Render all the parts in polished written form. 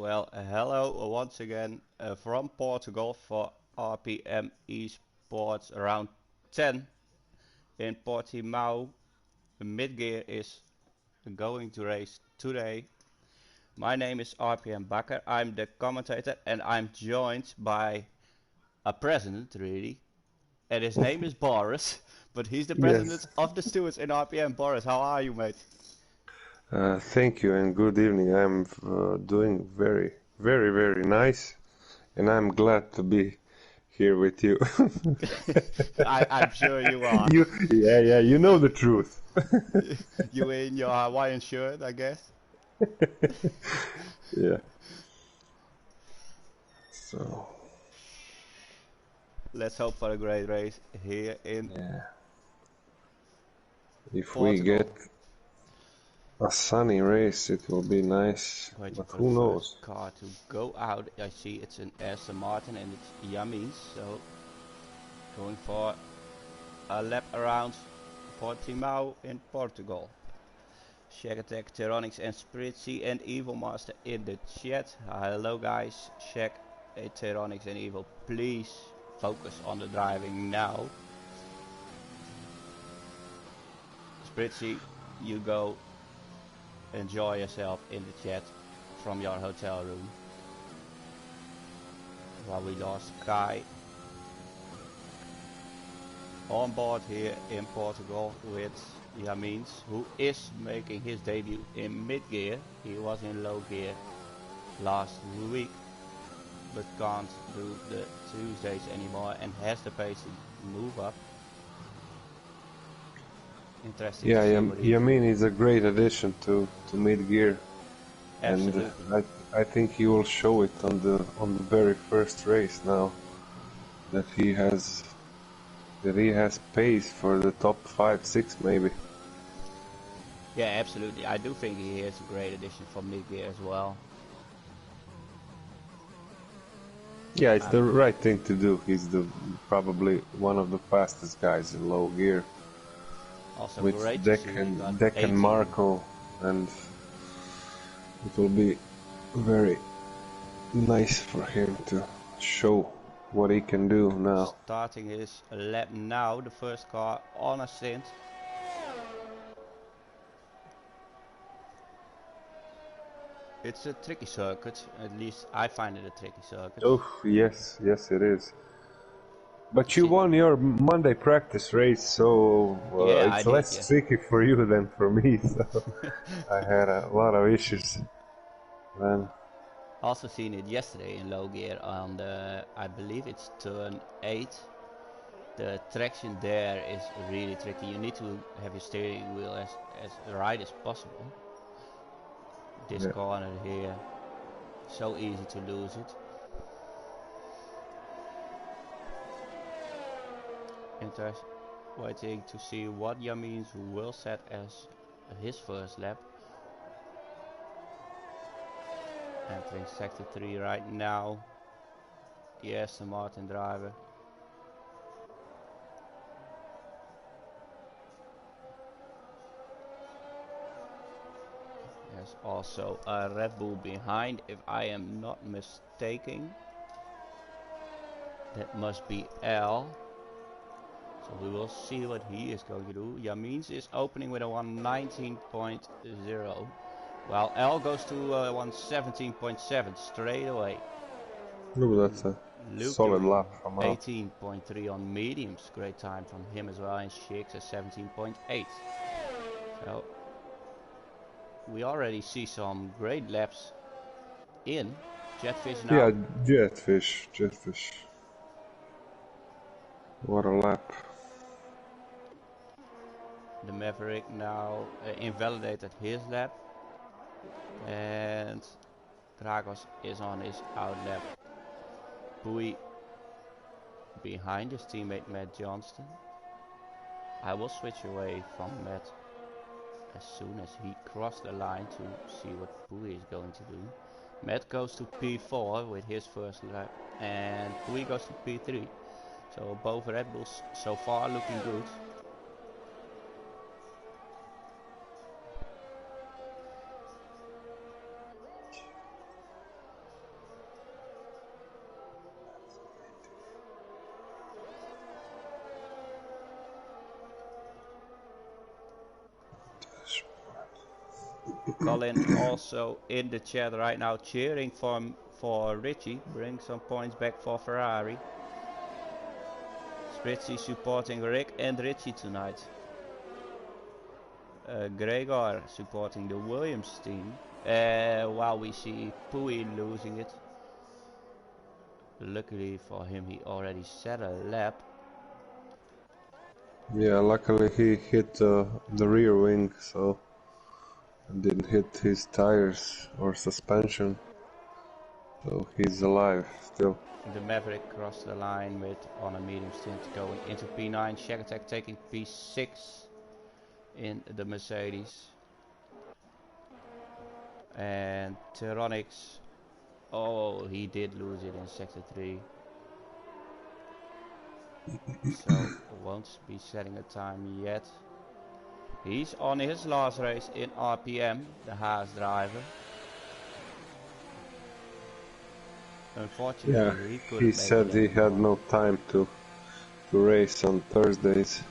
Well, hello once again from Portugal for RPM Esports around 10 in Portimão. Mid-gear is going to race today. My name is RPM Bakker. I'm the commentator and I'm joined by a president, really. And his name is Boris, but he's the Yes. president of the stewards in RPM. Boris, how are you, mate? Thank you and good evening. I'm doing very nice, and I'm glad to be here with you. I'm sure you are. Yeah, you know the truth. You in your Hawaiian shirt, I guess. Yeah. So, Let's hope for a great race here in yeah. If we Portugal. get a sunny race, it will be nice, Waiting but for the who first knows? car to go out. I see it's an Aston Martin and it's Yamins, so going for a lap around Portimão in Portugal. Shack Attack, Teronics and Spritzy and Evil Master in the chat. Hello guys, Shack, Teronics and Evil, please focus on the driving now. Spritzy, you go enjoy yourself in the chat from your hotel room. While we lost Kai on board here in Portugal with Yamins, who is making his debut in mid-gear. He was in low gear last week, but can't do the Tuesdays anymore and has the pace to move up. Interesting Yeah, to see what he Yamin is a great addition to mid-gear, and Absolutely. I think he will show it on the very first race now that he has pace for the top 5, 6 maybe. Yeah, absolutely. I do think he is a great addition for mid-gear as well. Yeah, it's the right thing to do. He's probably one of the fastest guys in low gear. Also with great to Deck see he and got Deck 18. and Marco, and it will be very nice for him to show what he can do now. Starting his lap now, the first car on a stint. It's a tricky circuit, at least I find it a tricky circuit. Oh, yes, it is. But you won your Monday practice race, so yeah, it's less tricky for you than for me. So I had a lot of issues then. Also seen it yesterday in low gear on the, I believe it's turn 8. The traction there is really tricky. You need to have your steering wheel as right as possible. This corner here, so easy to lose it. Interesting. Waiting to see what Yamins will set as his first lap. Entering sector 3 right now. Yes, the Martin driver. There's also a Red Bull behind, if I am not mistaken. That must be L. So we will see what he is going to do. Yamins is opening with a 119.0. While L goes to 117.7 straight away. Ooh, that's a Luke solid lap from L. 18.3 on mediums. Great time from him as well. And Shakes at 17.8. So we already see some great laps in Jetfish now. Yeah, Jetfish. What a lap. The Maverick now invalidated his lap. And Dragos is on his out lap. Bowie behind his teammate Matt Johnston. I will switch away from Matt as soon as he crossed the line to see what Bowie is going to do. Matt goes to P4 with his first lap and Bowie goes to P3. So both Red Bulls so far looking good. Colin also in the chat right now cheering for Richie. Bring some points back for Ferrari. Spritzy supporting Rick and Richie tonight. Gregor supporting the Williams team. While we see Pui losing it. Luckily for him, he already set a lap. Yeah, luckily he hit the rear wing, so didn't hit his tires or suspension. So he's alive still. The Maverick crossed the line with on a medium stint going into P9. Shack Attack taking P6 in the Mercedes. And Tyronix, oh, he did lose it in sector 3. So won't be setting a time yet. He's on his last race in RPM, the Haas driver. Unfortunately, Yeah, he couldn't he make said it he anymore. had no time to race on Thursdays,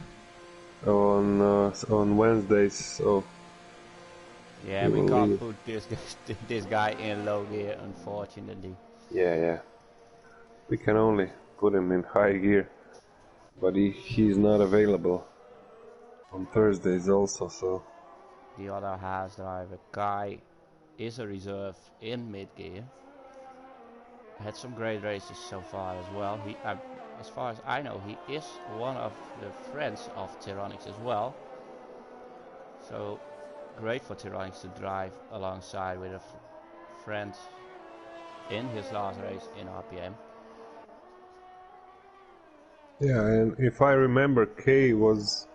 on Wednesdays, so yeah, we can't put this guy in low gear, unfortunately. Yeah. We can only put him in high gear, but he's not available on Thursdays also, so... The other Haas driver, Kai, is a reserve in mid gear. Had some great races so far as well. He, as far as I know, he is one of the friends of Tyronix as well. So great for Tyronix to drive alongside with a friend in his last race in RPM. Yeah, and if I remember, Kay was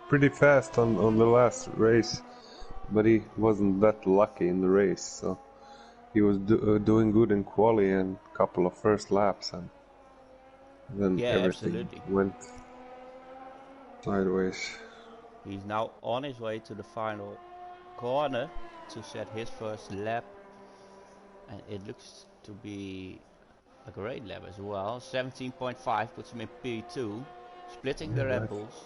pretty fast on the last race, but he wasn't that lucky in the race, so he was doing good in quali and a couple of first laps, and then everything went sideways. He's now on his way to the final corner to set his first lap, and it looks to be a great lap as well. 17.5 puts him in P2, splitting the Red Bulls.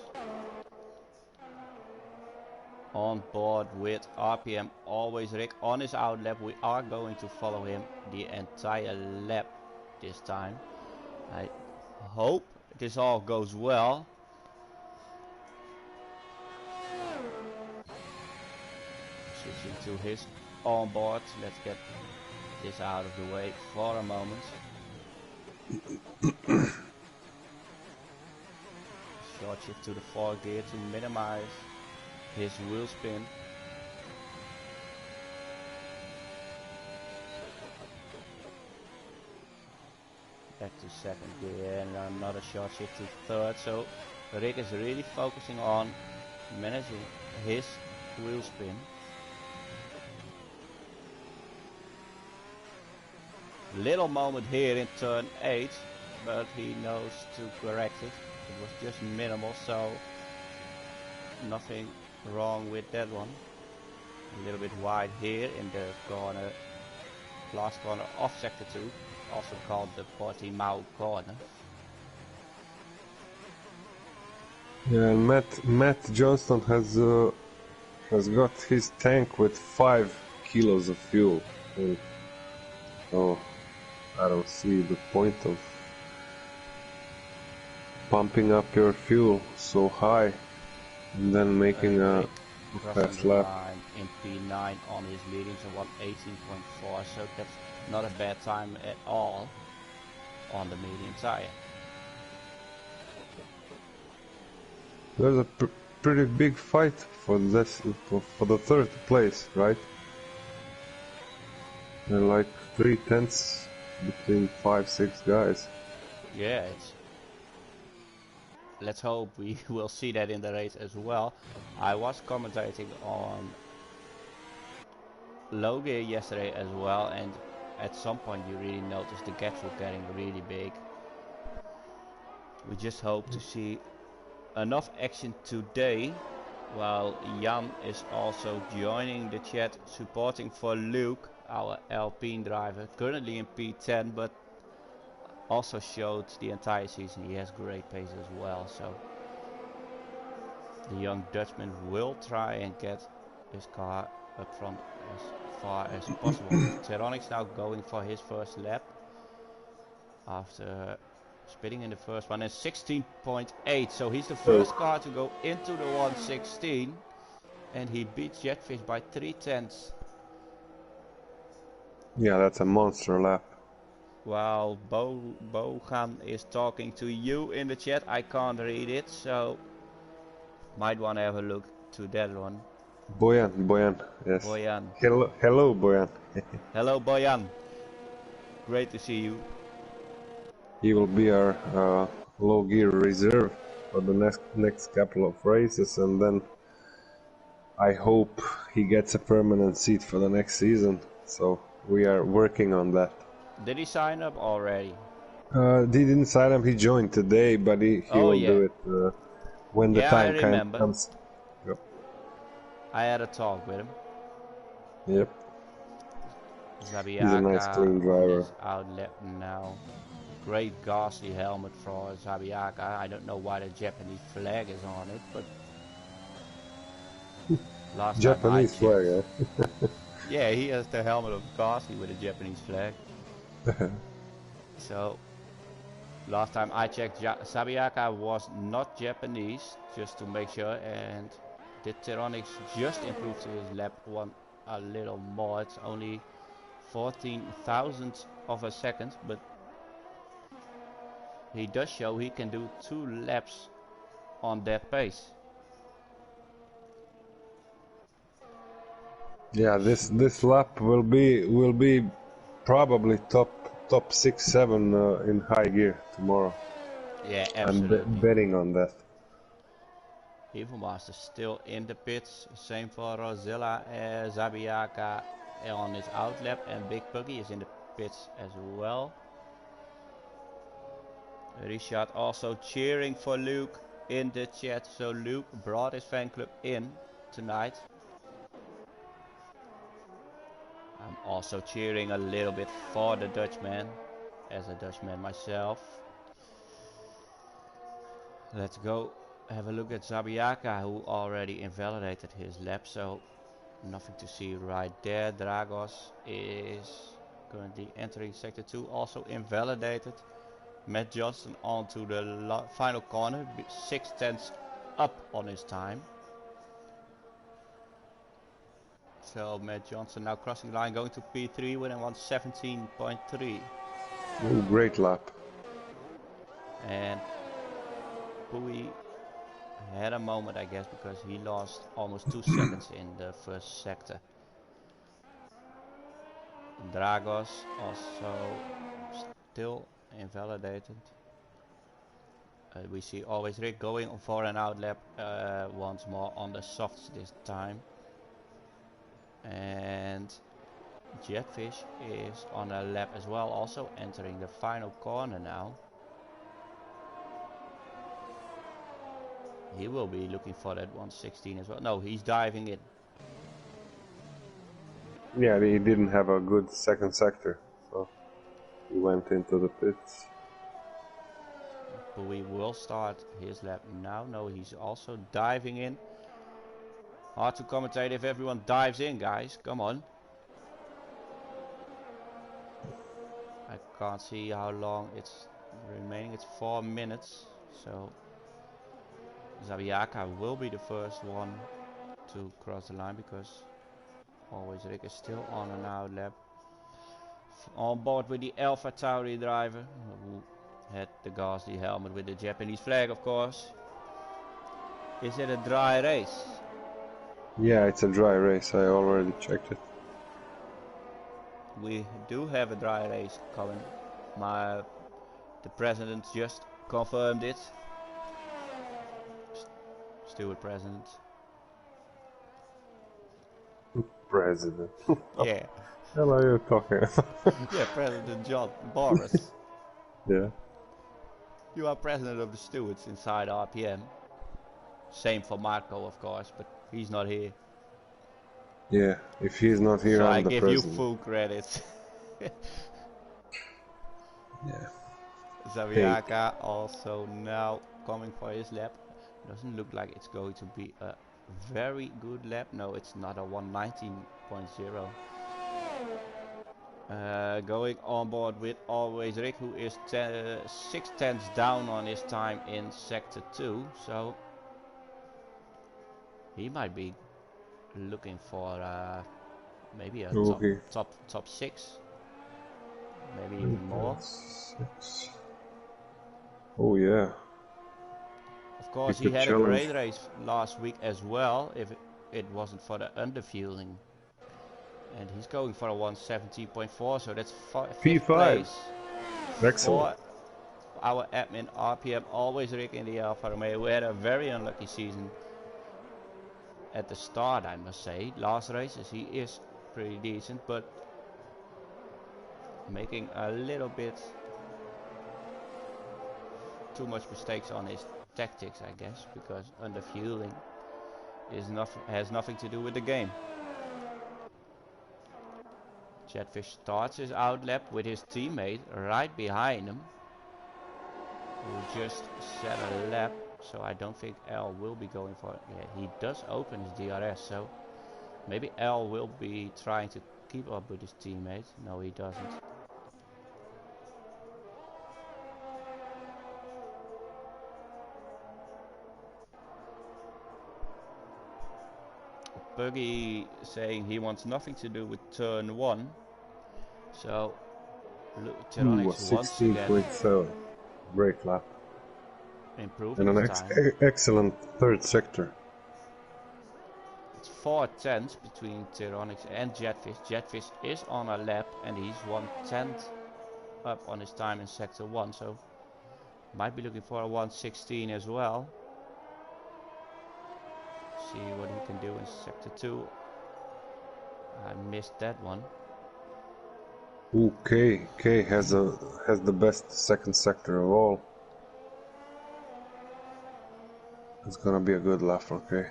On board with RPM, always Rick on his out lap. We are going to follow him the entire lap this time. I hope this all goes well. Switching to his on board. Let's get this out of the way for a moment. Short shift to the 4th gear to minimize his wheel spin. Back to 2nd gear and another short shift to 3rd. So Rick is really focusing on managing his wheel spin. Little moment here in turn 8, but he knows to correct it. It was just minimal, so nothing wrong with that one. A little bit wide here in the corner, last corner of sector 2, also called the Portimão corner. Yeah, and Matt Johnston has got his tank with 5 kilos of fuel. So I don't see the point of pumping up your fuel so high and then making a fast lap. In P9 on his leadings and 1:18.4, so that's not a bad time at all on the medium tire. There's a pretty big fight for this, for the 3rd place, right? There are like 3/10 between 5-6 guys. Yeah, let's hope we will see that in the race as well. I was commentating on low gear yesterday as well, and at some point you really notice the gaps were getting really big. We just hope to see enough action today, while Jan is also joining the chat, supporting for Luke, our Alpine driver, currently in P10, but also showed the entire season he has great pace as well. So the young Dutchman will try and get his car up front as far as possible. Teronix now going for his first lap after spitting in the first one, and 16.8, so he's the first car to go into the 116, and he beats Jetfish by 3/10. Yeah, that's a monster lap. While Bogan is talking to you in the chat, I can't read it, so might want to have a look to that one. Boyan, yes. Boyan. Hello, Boyan. Hello, Boyan. Great to see you. He will be our low gear reserve for the next couple of races, and then I hope he gets a permanent seat for the next season. So we are working on that. Did he sign up already? He didn't sign up. He joined today, but he will do it when the time comes. Yep. I had a talk with him. Yep. Zabiaka He's a nice, clean driver. is out lap now. Great Gasly helmet for Zabiaka. I don't know why the Japanese flag is on it, but last Japanese time I flag, checked, yeah, he has the helmet of Gasly with a Japanese flag. So last time I checked, Zabiaka was not Japanese, just to make sure, and the Teronix just improved his lap one a little more. It's only 14 thousandths of a second, but he does show he can do 2 laps on that pace. Yeah, this lap will be probably top 6-7 in high gear tomorrow. Yeah, absolutely. I'm betting on that. Evilmaster still in the pits. Same for Rosilla, Zabiaka on his outlap, and Big Puggy is in the pits as well. Richard also cheering for Luke in the chat. So Luke brought his fan club in tonight. I'm also cheering a little bit for the Dutchman, as a Dutchman myself. Let's go have a look at Zabiaka, who already invalidated his lap, so nothing to see right there. Dragos is currently entering sector 2, also invalidated. Matt Johnston onto the final corner, 6/10 up on his time. So Matt Johnson now crossing the line, going to P3 with a 117.3. Ooh, great lap. And Pui had a moment, I guess, because he lost almost 2 seconds in the first sector. Dragos also still invalidated. We see always Rick going for an outlap once more on the softs this time. And Jetfish is on a lap as well, also entering the final corner now. He will be looking for that 116 as well. No, he's diving in. Yeah, he didn't have a good second sector, so he went into the pits. We will start his lap now. No, he's also diving in. Hard to commentate if everyone dives in, guys. Come on. I can't see how long it's remaining. It's 4 minutes. So Zabiaka will be the first one to cross the line, because always Rick is still on an outlap. On board with the Alpha Tauri driver, who had the Gasly helmet with the Japanese flag, of course. Is it a dry race? Yeah, it's a dry race. I already checked it. We do have a dry race coming. The president just confirmed it. Steward president. President. Yeah. What are you talking about? Yeah, President John Boris. Yeah. You are president of the stewards inside RPM. Same for Marco, of course, but he's not here. Yeah, if he's not here, so I'm I the give president. you full credit. Yeah. Zabiaka also now coming for his lap. Doesn't look like it's going to be a very good lap. No, it's not a 119.0. Going on board with always Rick, who is 6 tenths down on his time in sector 2, so he might be looking for maybe a top 6, maybe even more. 6. Oh yeah. Of course, he had a great race last week as well, if it wasn't for the underfueling. And he's going for a 117.4, so that's 5th place. Excellent. For our admin RPM, always Rick in the Alfa Romeo, who had a very unlucky season at the start, I must say. Last races he is pretty decent, but making a little bit too much mistakes on his tactics, I guess, because underfueling has nothing to do with the game. Jetfish starts his outlap with his teammate right behind him, who just set a lap, so I don't think L will be going for it. Yeah, he does open his DRS, so maybe L will be trying to keep up with his teammate. No, he doesn't. Buggy saying he wants nothing to do with turn 1. So, Tyronix once again. 16.7. Great lap. Improving and an excellent third sector. It's 4 tenths between Tyronix and Jetfish. Jetfish is on a lap and he's 1/10 up on his time in sector 1, so might be looking for a 1:16 as well. See what he can do in sector 2. I missed that one. Ooh, K has the best second sector of all. It's gonna be a good lap for K.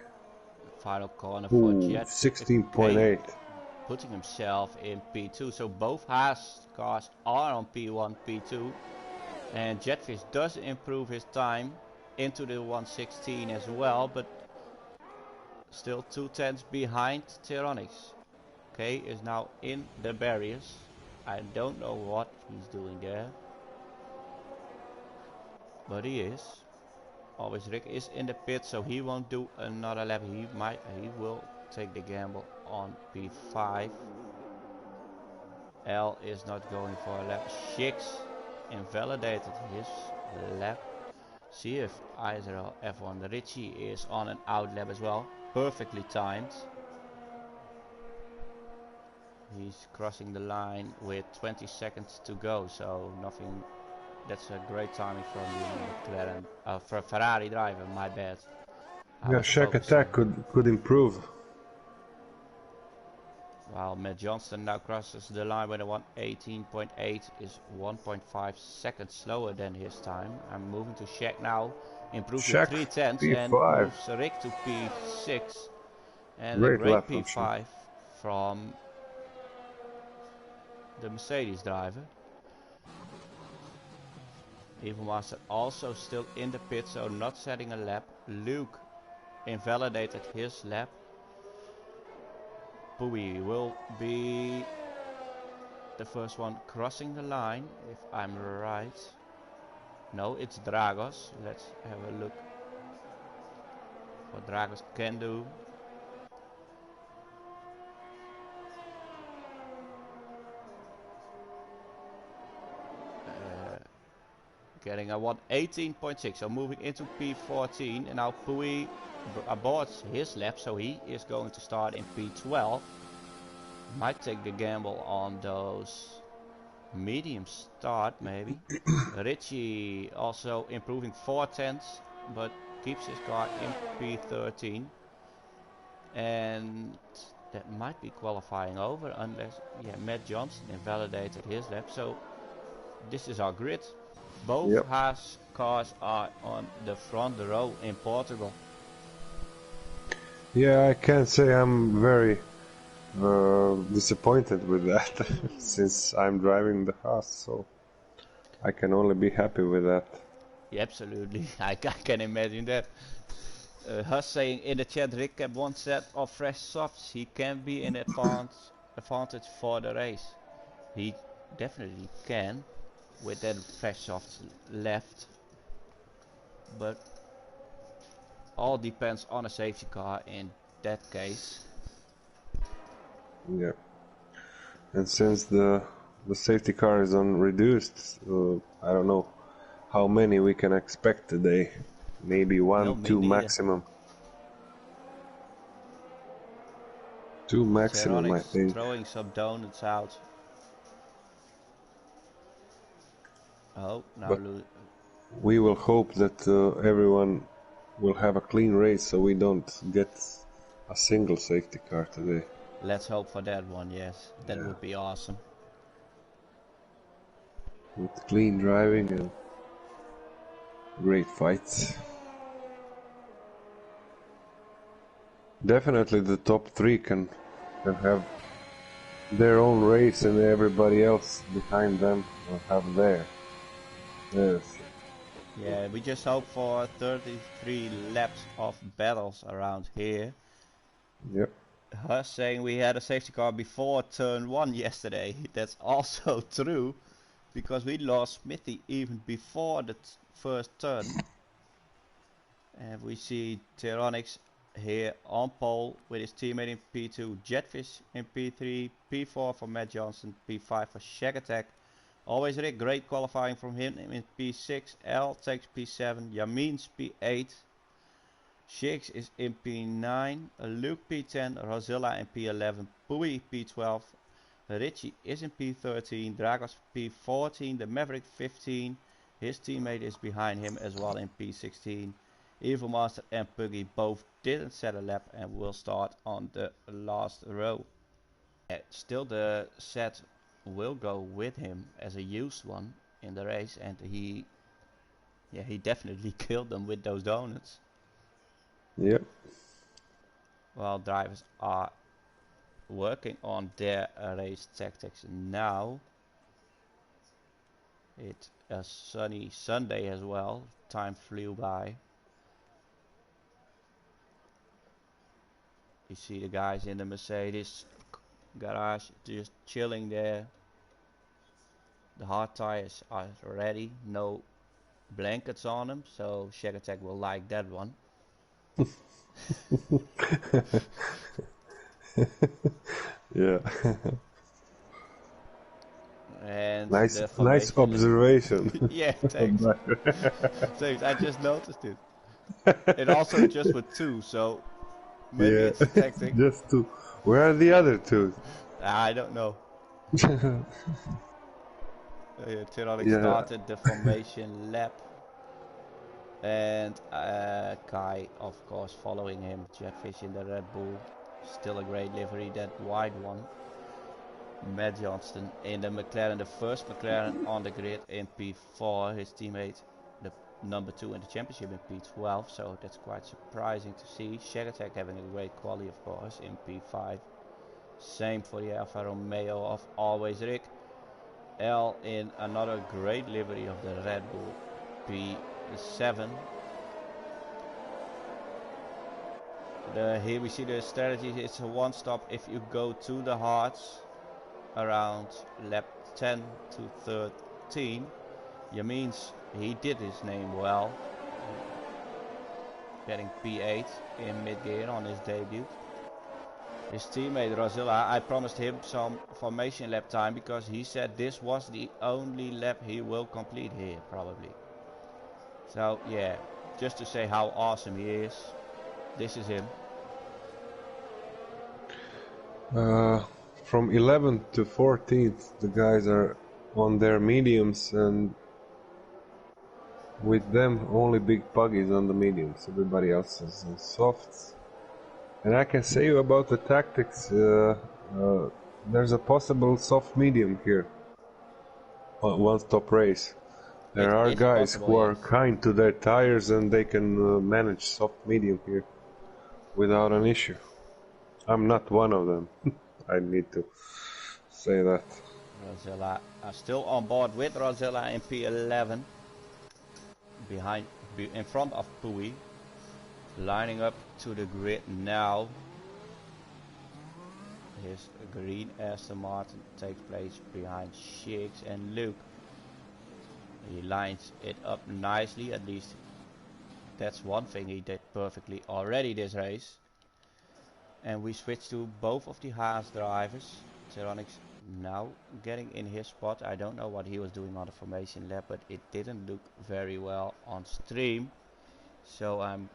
Final corner for Jet. 16.8. Putting himself in P2. So both Haas cars are on P1, P2. And Jetfish does improve his time into the 1:16 as well, but still 2 tenths behind Tyronix. K is now in the barriers. I don't know what he's doing there, but he is. Always Rick is in the pit, so he won't do another lap. He will take the gamble on P5. L is not going for a lap. Shix invalidated his lap. See if either F1 Richie is on an out lap as well. Perfectly timed. He's crossing the line with 20 seconds to go, so nothing. That's a great timing from the McLaren, for Ferrari driver. My bad. Yeah, Shack attack could improve. While Matt Johnston now crosses the line with a 1:18.8, is 1.5 seconds slower than his time. I'm moving to Shack now, improves to 3 tenths and moves Rick to P6, and a great P5 from the Mercedes driver. Evil Master also still in the pit, so not setting a lap. Luke invalidated his lap. Bowie will be the first one crossing the line, if I'm right. No, it's Dragos. Let's have a look what Dragos can do. Getting a 1:18.6, so moving into P14, and now Pui aborts his lap, so he is going to start in P12. Might take the gamble on those medium start, maybe. Richie also improving 4 tenths, but keeps his car in P13. And that might be qualifying over, unless, yeah, Matt Johnson invalidated his lap, so this is our grid. Both Haas cars are on the front row in Portugal. Yeah, I can't say I'm very disappointed with that, since I'm driving the Haas, so I can only be happy with that. Yeah, absolutely, I can imagine that. Hus saying in the chat, Rick kept one set of fresh softs. He can be in advantage for the race. He definitely can with that fresh softs left. But all depends on a safety car in that case. Yeah. And since the safety car is on reduced, I don't know how many we can expect today. Maybe one, No, me two neither. maximum. Two maximum, I think. Throwing some donuts out. Oh, now we will hope that everyone will have a clean race, so we don't get a single safety car today. Let's hope for that one, yes. That would be awesome. With clean driving and great fights. Definitely the top three can have their own race and everybody else behind them will have theirs. Yes. Yeah, we just hope for 33 laps of battles around here. Yep. Hus saying we had a safety car before turn 1 yesterday. That's also true, because we lost Smithy even before the first turn. And we see Tyrannics here on pole with his teammate in P2, Jetfish in P3, P4 for Matt Johnson, P5 for Shack Attack. Always Rick, great qualifying from him in P6, L takes P7, Yamin's P8, Shiggs is in P9, Luke P10, Rosilla in P11, Pui P12, Richie is in P13, Dragos P14, the Maverick 15, his teammate is behind him as well in P16. Evil Master and Puggy both didn't set a lap and will start on the last row. Still the set will go with him as a used one in the race, and he definitely killed them with those donuts. Yep. While drivers are working on their race tactics now. It's a sunny Sunday as well. Time flew by. You see the guys in the Mercedes garage just chilling there. The hard tires are ready, no blankets on them, so Shack Attack will like that one. Yeah. And nice observation. Yeah, thanks. Thanks, I just noticed it. And also just with two, so maybe it's a tactic. Just two. Where are the other two? I don't know. Tyrannic started the formation lap. And Kai, of course, following him. Jetfish in the Red Bull. Still a great livery, that wide one. Matt Johnston in the McLaren, the first McLaren on the grid in P4. His teammate, the number 2 in the championship in P12. So that's quite surprising to see. Shack Attack having a great quality, of course, in P5. Same for the Alfa Romeo of Always Rick. L in another great livery of the Red Bull, P7. Here we see the strategy. It's a one stop if you go to the hards around lap 10 to 13. Means he did his name well, getting P8 in mid-gear on his debut. His teammate Rosilla, I promised him some formation lap time because he said this was the only lap he will complete here, probably. So yeah, just to say how awesome he is, this is him. From 11th to 14th, the guys are on their mediums, and with them only big buggies on the mediums. Everybody else is on softs. And I can say about the tactics, there's a possible soft medium here. One stop race. There are guys who are kind to their tires and they can manage soft medium here without an issue. I'm not one of them. I need to say that. Rosilla are still on board with Rosilla in P11. In front of Pui. Lining up to the grid now. His green Aston Martin takes place behind Shiggs and Luke. He lines it up nicely, at least that's one thing he did perfectly already this race. And we switch to both of the Haas drivers. Tyronix now getting in his spot. I don't know what he was doing on the formation lap, but it didn't look very well on stream. So I'm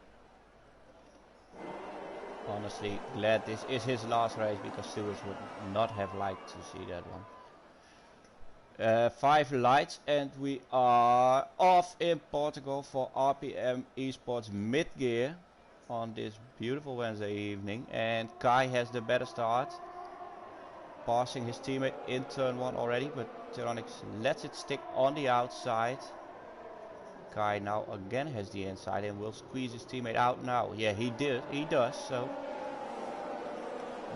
honestly glad this is his last race, because Stewards would not have liked to see that one. 5 lights and we are off in Portugal for RPM Esports mid-gear on this beautiful Wednesday evening. And Kai has the better start, passing his teammate in turn 1 already, but Tyronix lets it stick on the outside. Kai now again has the inside and will squeeze his teammate out now. Yeah, he does. So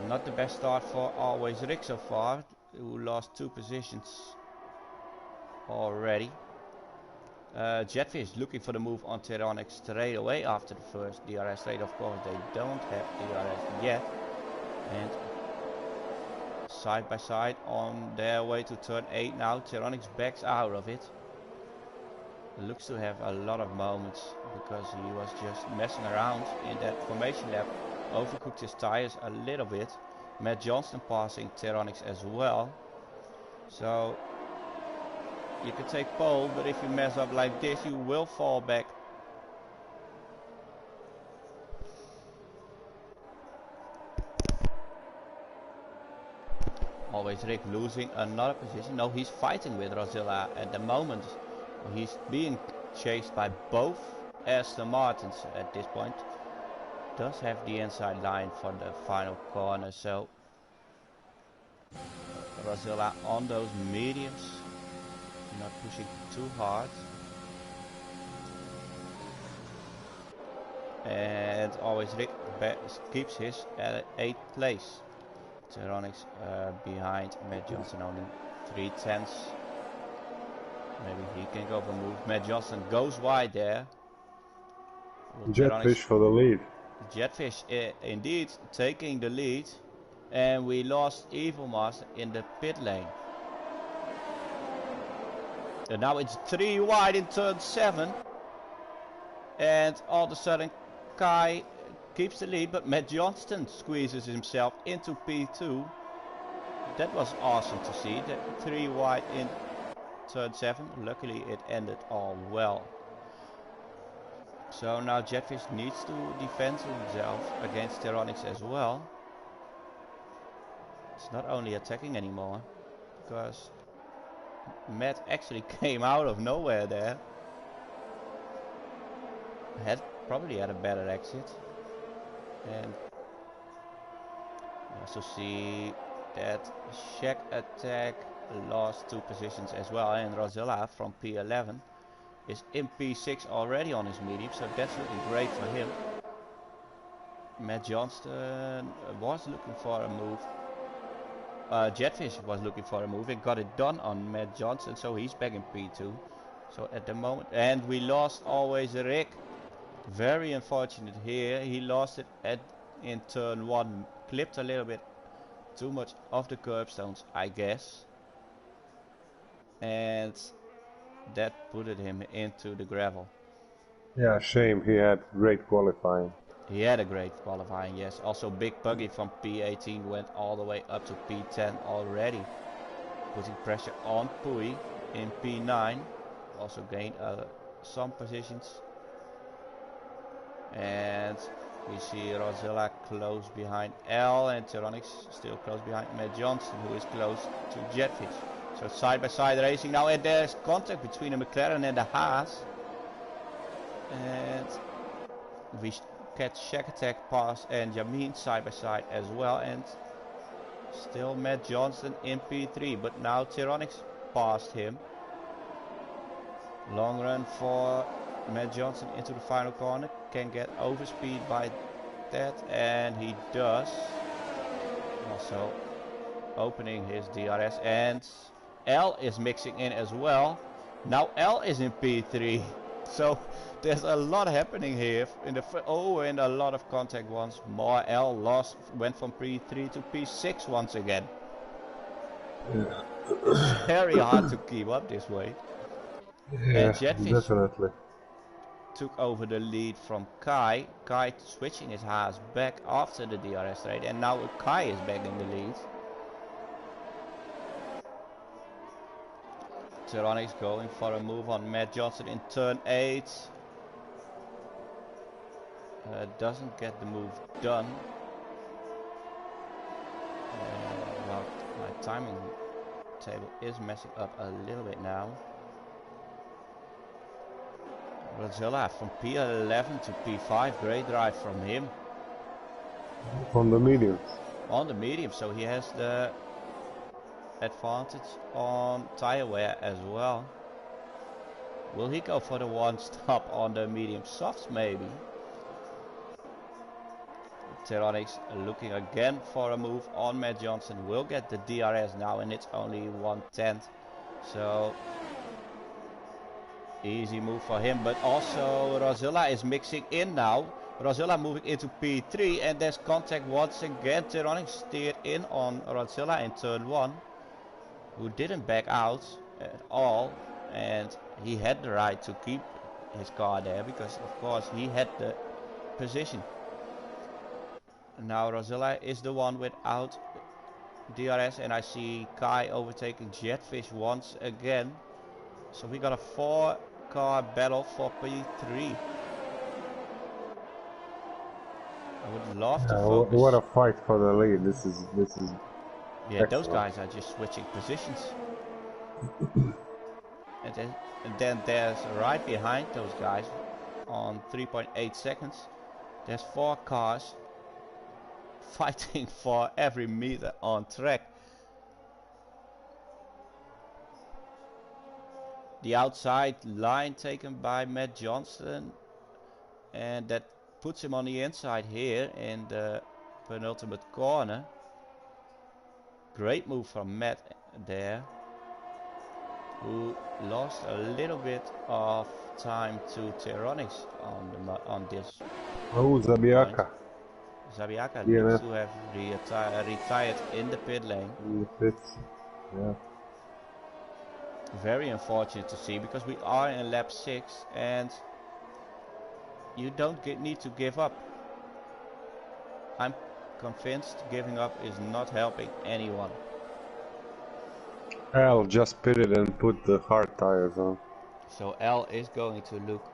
not the best start for Always Rick so far, who lost 2 positions already. Jetfish looking for the move on Tyronix straight away after the first DRS straight. Of course they don't have DRS yet. And side by side on their way to turn 8 now. Tyronix backs out of it. Looks to have a lot of moments, because he was just messing around in that formation lap. Overcooked his tires a little bit. Matt Johnston passing Tyronix as well. So you can take pole, but if you mess up like this, you will fall back. Always Rick losing another position. No, he's fighting with Rosilla at the moment. He's being chased by both Aston Martins at this point. Does have the inside line for the final corner, so Rosilla on those mediums, not pushing too hard. And Always Rick keeps his 8th place. Tyronix behind Matt Johnson, only 3/10. Maybe he can go for a move. Matt Johnson goes wide there. Jetfish for the lead. Jetfish indeed taking the lead. And we lost Evil Master in the pit lane. And now it's 3 wide in turn 7. And all of a sudden Kai keeps the lead, but Matt Johnston squeezes himself into P2. That was awesome to see. That 3 wide in turn 7. Luckily it ended all well. So now Jetfish needs to defend himself against Tyronix as well. It's not only attacking anymore, because Matt actually came out of nowhere there. Probably had a better exit. And you also see that Shack Attack lost 2 positions as well, and Rosilla from P11 is in P6 already on his medium, so that's looking great for him. Matt Johnston was looking for a move. Jetfish was looking for a move and got it done on Matt Johnston, so he's back in P2. So at the moment, and we lost Always Rick. Very unfortunate here. He lost it in turn 1. Clipped a little bit too much of the curbstones, I guess. And that put him into the gravel. Yeah, shame. He had great qualifying. He had a great qualifying, yes. Also Big Puggy from P18 went all the way up to P10 already, putting pressure on Pui in P9. Also gained some positions. And we see Rosilla close behind L, and Tyronix still close behind Matt Johnston, who is close to Jetfish. So side by side racing now, and there's contact between the McLaren and the Haas. And we catch Shack Attack pass and Jamin side by side as well, and still Matt Johnston in P3, but now Tyronix passed him. Long run for Matt Johnston into the final corner. Can get overspeed by that, and he does. Also opening his DRS, and L is mixing in as well. Now L is in P3. So There's a lot happening here in the and a lot of contact once more. L went from P3 to P6 once again. Yeah. It's very hard to keep up this way. Yeah, And Jetfish definitely. took over the lead from Kai. Kai switching his Haas back after the DRS trade, and now Kai is back in the lead. Tyrannics going for a move on Matt Johnson in turn 8. Doesn't get the move done. Well, my timing table is messing up a little bit now. Rosilla from P11 to P5, great drive from him. On the mediums. On the medium, so he has the advantage on tire wear as well. Will he go for the one stop on the medium softs maybe? Tyrannics looking again for a move on Matt Johnson. Will get the DRS now, and it's only 1/10. So easy move for him, but also Rosilla is mixing in now. Rosilla moving into P3, and there's contact once again. Tyrannics steered in on Rosilla in turn 1, who didn't back out at all, and he had the right to keep his car there because of course he had the position. Now Rosilla is the one without DRS, and I see Kai overtaking Jetfish once again. So we got a 4-car battle for P3. I would love to focus. What a fight for the lead. This is yeah, excellent. Those guys are just switching positions. and then there's right behind those guys on 3.8 seconds. There's 4 cars fighting for every meter on track. The outside line taken by Matt Johnston, and that puts him on the inside here in the penultimate corner. Great move from Matt there, who lost a little bit of time to Tyrannics on this. Oh, Zabiaka. Zabiaka looks to have retired in the pit lane. In the pits, yeah. Very unfortunate to see, because we are in lap 6 and you don't need to give up. I'm convinced giving up is not helping anyone. L just pitted and put the hard tires on. So L is going to look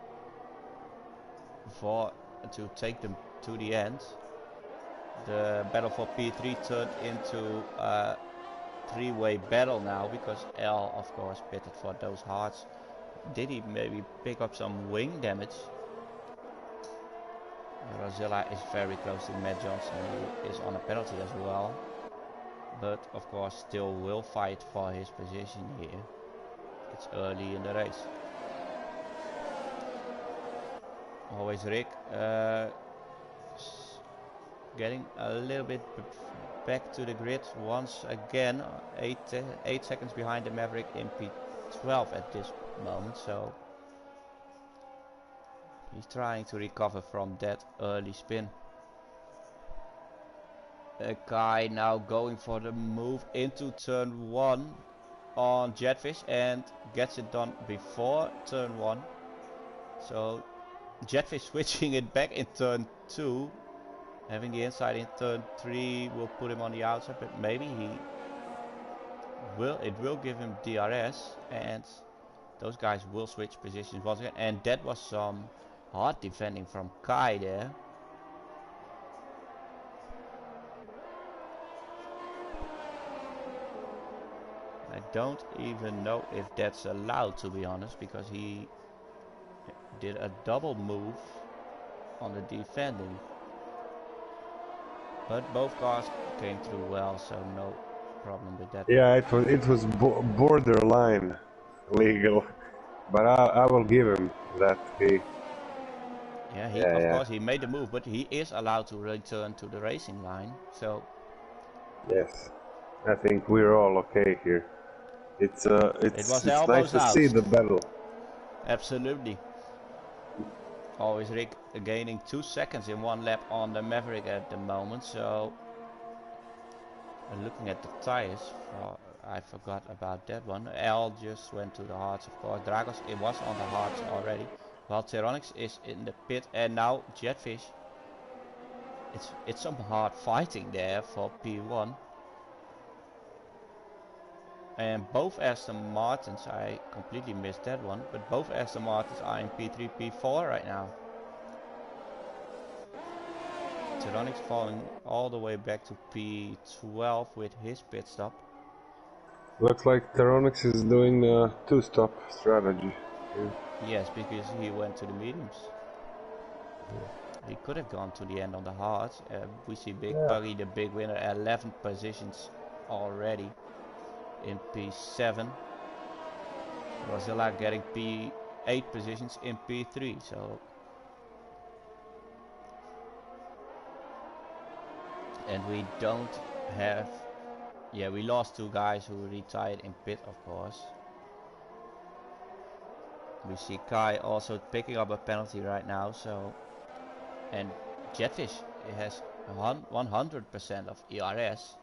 to take them to the end. The battle for P3 turned into a 3-way battle now, because L of course pitted for those hards. Did he maybe pick up some wing damage? Rosilla is very close to Matt Johnson, who is on a penalty as well, but of course still will fight for his position here. It's early in the race. Always Rick getting a little bit back to the grid once again. 8 seconds behind the Maverick in P12 at this moment, so he's trying to recover from that early spin. A guy now going for the move into turn 1 on Jetfish, and gets it done before turn 1. So Jetfish switching it back in turn 2. Having the inside in turn 3 will put him on the outside, but maybe it will give him DRS, and those guys will switch positions once again. And that was some hard defending from Kai there. I don't even know if that's allowed, to be honest, because he did a double move on the defending. But both cars came through well, so no problem with that. Yeah, it was borderline legal, but I will give him that. Of course he made the move, but he is allowed to return to the racing line. So yes, I think we're all okay here. It's nice to see the battle. Absolutely. Always Rick gaining 2 seconds in one lap on the Maverick at the moment, so looking at the tires, I forgot about that one. L just went to the hards, of course. Dragos, it was on the hards already. While Tyranix is in the pit, and now Jetfish. It's some hard fighting there for P1. And both Aston Martins, I completely missed that one, but both Aston Martins are in P3, P4 right now. Tyranix falling all the way back to P12 with his pit stop. Looks like Tyranix is doing a two-stop strategy. Yes, because he went to the mediums. He could have gone to the end on the hards. We see Big Buggy, the big winner, 11 positions already in P7. Rosilla getting P8 positions in P3. So, and we don't have. Yeah, we lost 2 guys who retired in pit, of course. We see Kai also picking up a penalty right now. So, and Jetfish, it has 100% of ERS.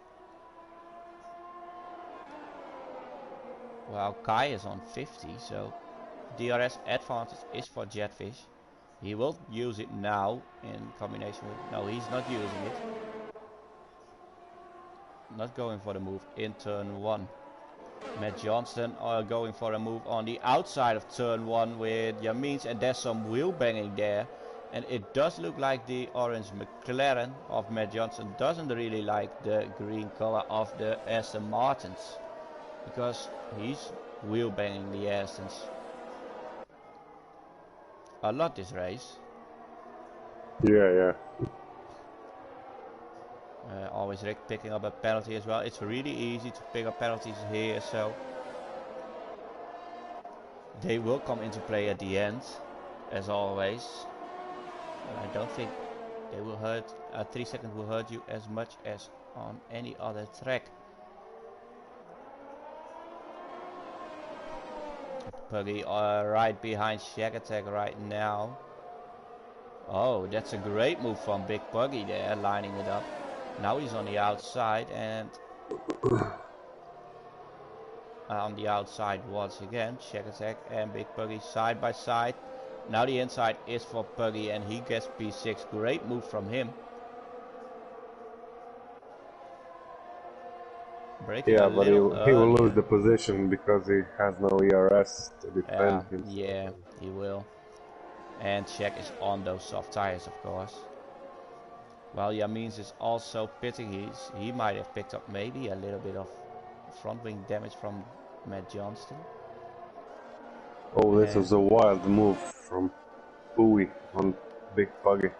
While Kai is on 50, so DRS advantage is for Jetfish. He will use it now in combination with... No, he's not using it. Not going for the move in turn 1. Matt Johnston are going for a move on the outside of turn 1 with Yamins, and there's some wheel banging there. And it does look like the orange McLaren of Matt Johnston doesn't really like the green color of the Aston Martins, because he's wheel banging the Astons a lot this race. Yeah. Always Rick picking up a penalty as well. It's really easy to pick up penalties here, so they will come into play at the end, as always. I don't think they will hurt. 3 seconds will hurt you as much as on any other track. Puggy right behind Shack Attack right now. Oh, that's a great move from Big Puggy there, lining it up. Now he's on the outside, and on the outside once again. Shack Attack and Big Puggy side by side. Now the inside is for Puggy, and he gets P6. Great move from him. Breaking Yeah, a but he will lose the position because he has no ERS to defend himself. Yeah, he will. And Shaq is on those soft tires, of course. While Yamins is also pitting, he might have picked up maybe a little bit of front wing damage from Matt Johnston. Oh, this was a wild move from Bowie on Big Buggy.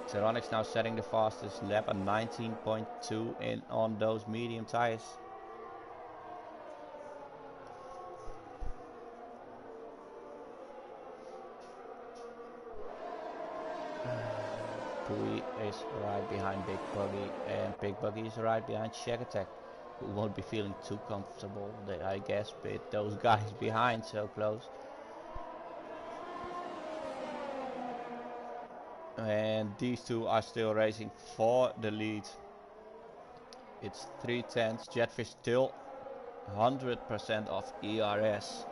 Tyranix now setting the fastest lap at 19.2 in on those medium tires. Bowie is right behind Big Buggy, and Big Buggy is right behind Shack Attack, who won't be feeling too comfortable, I guess, with those guys behind so close. And these two are still racing for the lead. It's 3/10. Jetfish still 100% of ERS.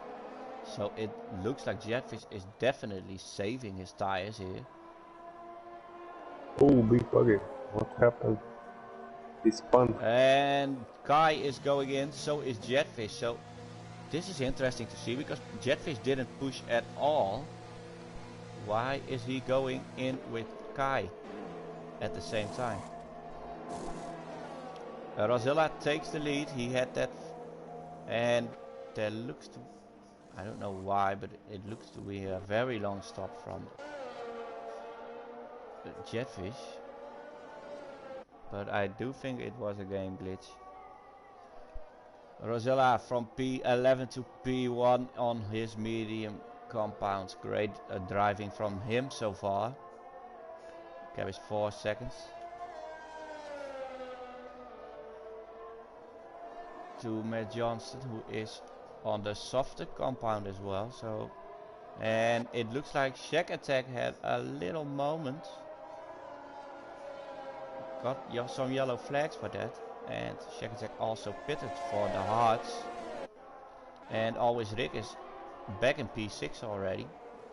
So it looks like Jetfish is definitely saving his tires here. Oh, Big Buggy. What happened? He spun. And Kai is going in, so is Jetfish. So this is interesting to see, because Jetfish didn't push at all. Why is he going in with Kai at the same time? Rosilla takes the lead. He had that, and there looks to, I don't know why, but it looks to be a very long stop from Jetfish. But I do think it was a game glitch. Rosilla from P11 to P1 on his medium compounds. Great driving from him so far. Gap is 4 seconds. To Matt Johnston, who is on the softer compound as well. So And it looks like Shack Attack had a little moment. Got some yellow flags for that. And Shack Attack also pitted for the Hearts. And Always Rick is back in P6 already.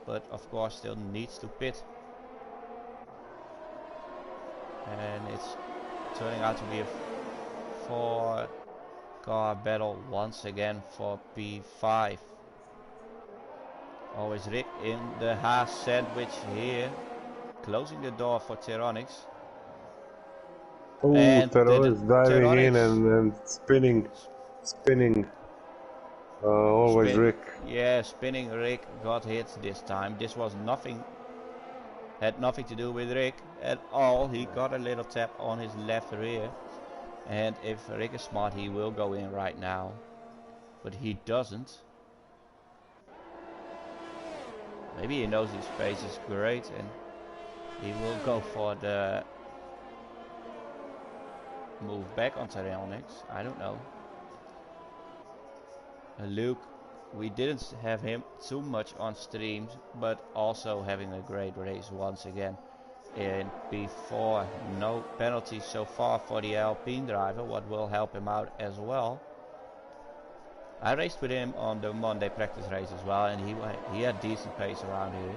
But of course still needs to pit. And it's turning out to be a 4-car battle once again for P5. Always Rick in the Haas sandwich here, closing the door for Tyrannics. Oh, Tyrannics diving in and spinning. Always Rick. Yeah, spinning Rick got hit this time. This was nothing, had nothing to do with Rick at all. He got a little tap on his left rear. And if Rick is smart, he will go in right now. But he doesn't. Maybe he knows his pace is great and he will go for the move back on Tyrannics. I don't know. Luke, we didn't have him too much on streams, but also having a great race once again in P4. No penalties so far for the Alpine driver, what will help him out as well. I raced with him on the Monday practice race as well, and he had decent pace around here.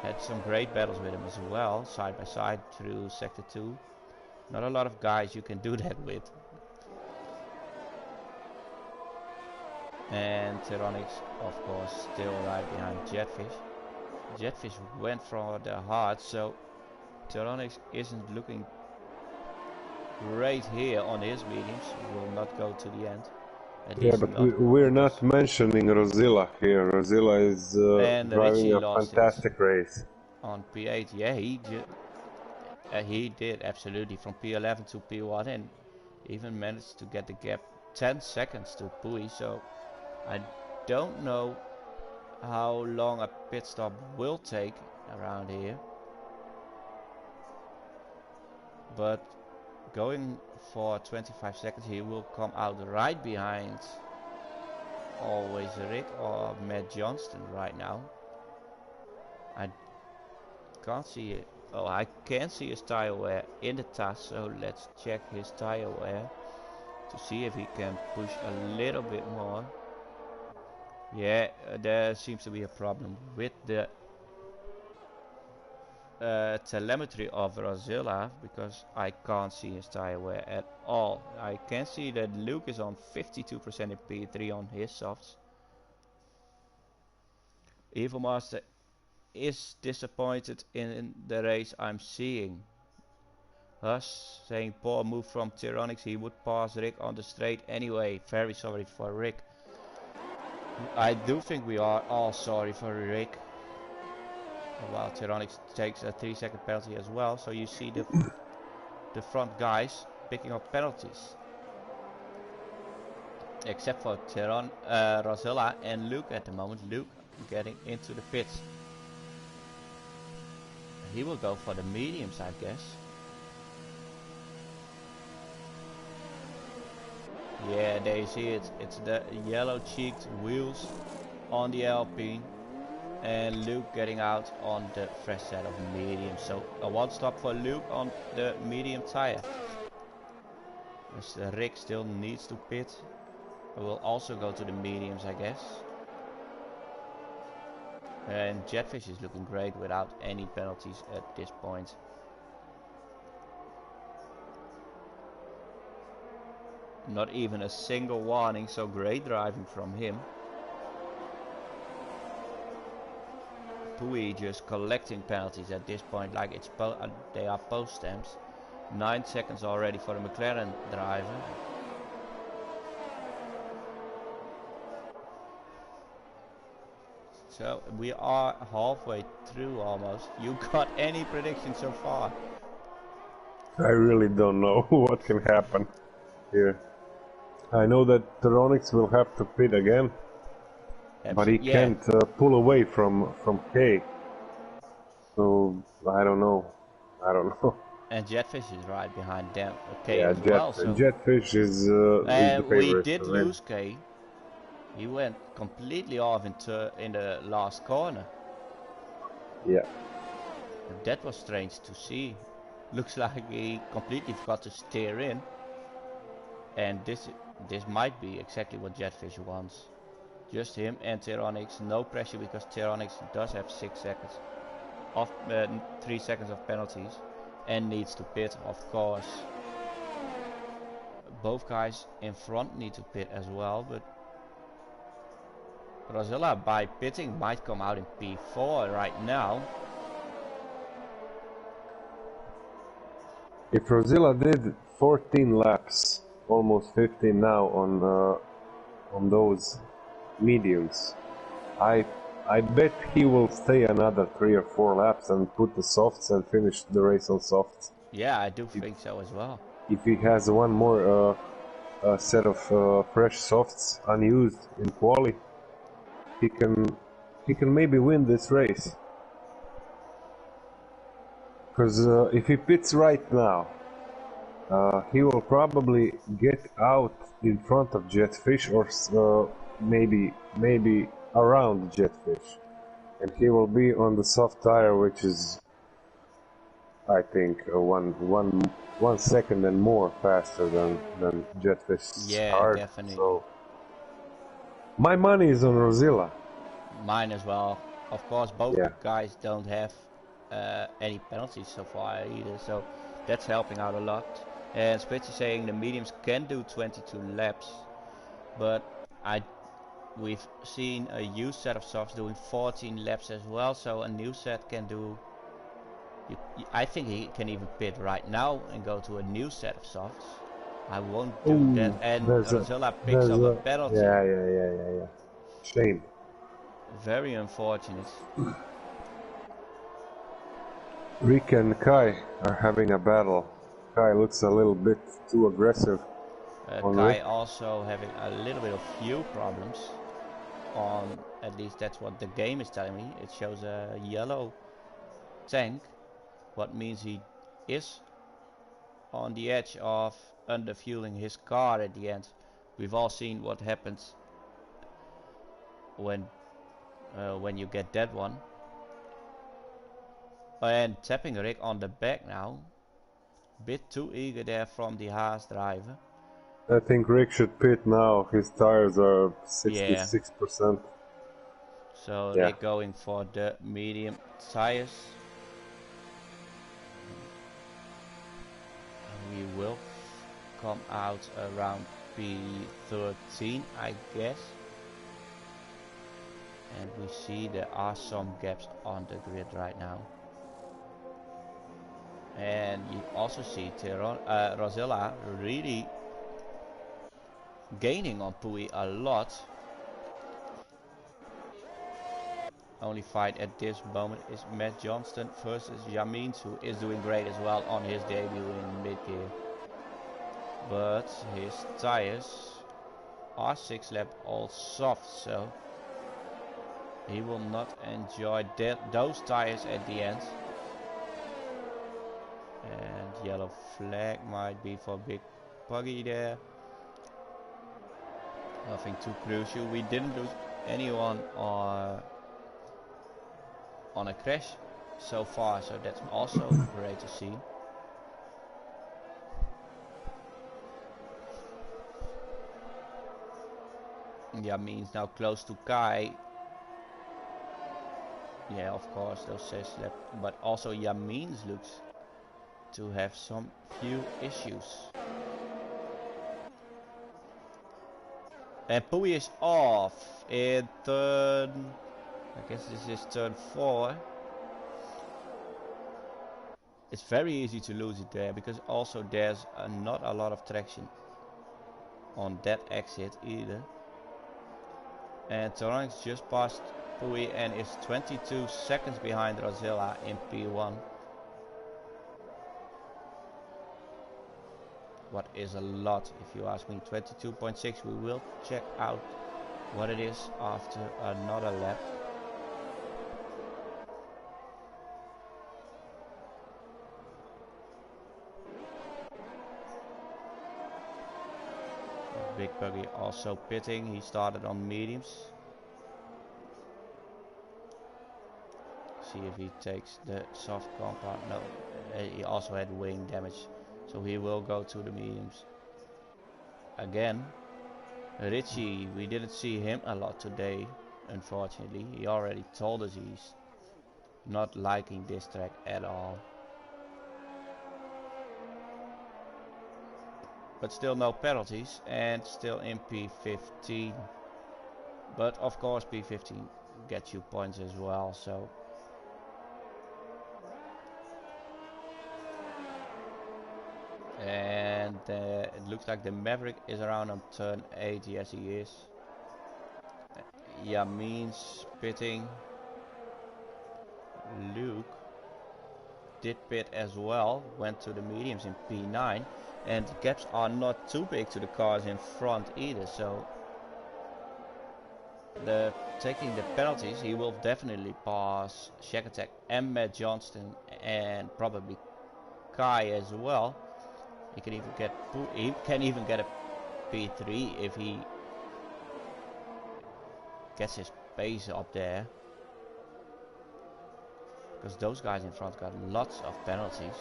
Had some great battles with him as well, side by side through Sector 2. Not a lot of guys you can do that with. And Tyrannics, of course, still right behind Jetfish. Jetfish went for the hard, so Tyrannics isn't looking great here on his mediums. Will not go to the end. Yeah, but we're not mentioning Rosilla here. Rosilla is driving a fantastic race. On P8, yeah, he did absolutely from P11 to P1 and even managed to get the gap 10 seconds to Pui. So I don't know how long a pit stop will take around here, but going for 25 seconds, he will come out right behind Always Rick or Matt Johnston right now. I can't see it. Oh, I can see his tire wear in the task, so let's check his tire wear to see if he can push a little bit more. Yeah, there seems to be a problem with the telemetry of Rosilla, because I can't see his tire wear at all. I can see that Luke is on 52% in P3 on his softs. Evil Master is disappointed in the race I'm seeing. Huss saying poor move from Tyrannics, he would pass Rick on the straight anyway. Very sorry for Rick. I do think we are all sorry for Rick. While Tyrannics takes a 3-second penalty as well, so you see the front guys picking up penalties, except for Rosilla and Luke at the moment. Luke getting into the pits. He will go for the mediums, I guess. Yeah, there you see it. It's the yellow-cheeked wheels on the Alpine. And Luke getting out on the fresh set of medium. So a one stop for Luke on the medium tire. As Rick still needs to pit. I will also go to the mediums, I guess. And Jetfish is looking great without any penalties at this point. Not even a single warning, so great driving from him. Pui just collecting penalties at this point, like it's they are post stamps. 9 seconds already for the McLaren driver. So we are halfway through almost. You got any prediction so far? I really don't know what can happen here. I know that Tyrannics will have to pit again. But he can't pull away from K. So I don't know. And Jetfish is right behind them. K yeah, as well. So. Jetfish is the favorite. We did lose K. He went completely off in the last corner. Yeah. And that was strange to see. Looks like he completely forgot to steer in. And this might be exactly what Jetfish wants. Just him and Tyranix, no pressure, because Tyranix does have 6 seconds of 3 seconds of penalties and needs to pit, of course. Both guys in front need to pit as well, but Rosilla by pitting might come out in P4 right now. If Rosilla did 14 laps, almost 15 now on those mediums, I bet he will stay another 3 or 4 laps and put the softs and finish the race on softs. Yeah, I do think so as well. If he has one more set of fresh softs unused in quali, he can maybe win this race. Because if he pits right now, he will probably get out in front of Jetfish, or maybe around Jetfish, and he will be on the soft tire, which is, I think, 1 second and more faster than Jetfish's hard. Definitely. So my money is on Rosilla. Mine as well. Of course, both Yeah. guys don't have any penalties so far either, so that's helping out a lot. And Squitch is saying the mediums can do 22 laps, but we've seen a used set of softs doing 14 laps as well, so a new set can do. I think he can even pit right now and go to a new set of softs. I won't do that. And Rosilla picks up a penalty. Yeah. Shame. Very unfortunate. Rick and Kai are having a battle. Kai looks a little bit too aggressive. Kai also having a little bit of fuel problems. At least that's what the game is telling me. It shows a yellow tank, what means he is on the edge of underfueling his car at the end. We've all seen what happens when you get that one. And tapping Rick on the back now. Bit too eager there from the Haas driver. I think Rick should pit now. His tires are 66%. So Rick going for the medium tires. We will come out around P13, I guess. And we see there are some gaps on the grid right now. And you also see Rosilla really gaining on Pui a lot. Only fight at this moment is Matt Johnston versus Jamins, who is doing great as well on his debut in mid-gear. But his tires are 6 lap all soft, so he will not enjoy those tires at the end. And yellow flag might be for Big Puggy there. Nothing too crucial. We didn't lose anyone on a crash so far, so that's also great to see. Means now close to Kai. Yeah, of course, those 6 lap, but also Yamins looks to have some few issues. And Pui is off in turn, I guess this is turn 4. It's very easy to lose it there, because also there's not a lot of traction on that exit either. And Torrance just passed Pui and is 22 seconds behind Rosilla in P1. What is a lot, if you ask me. 22.6. We will check out what it is after another lap. Big Buggy also pitting. He started on mediums. See if he takes the soft compound. No, he also had wing damage, so he will go to the mediums. Again, Richie, we didn't see him a lot today, unfortunately. He already told us he's not liking this track at all. But still no penalties and still in P15. But of course P15 gets you points as well, so. And it looks like the Maverick is around on turn 8, yes he is. Yamin's pitting. Luke did pit as well, went to the mediums in P9. And the gaps are not too big to the cars in front either, so taking the penalties, he will definitely pass Shack Attack and Matt Johnston and probably Kai as well. He can even get a P3 if he gets his pace up there, because those guys in front got lots of penalties.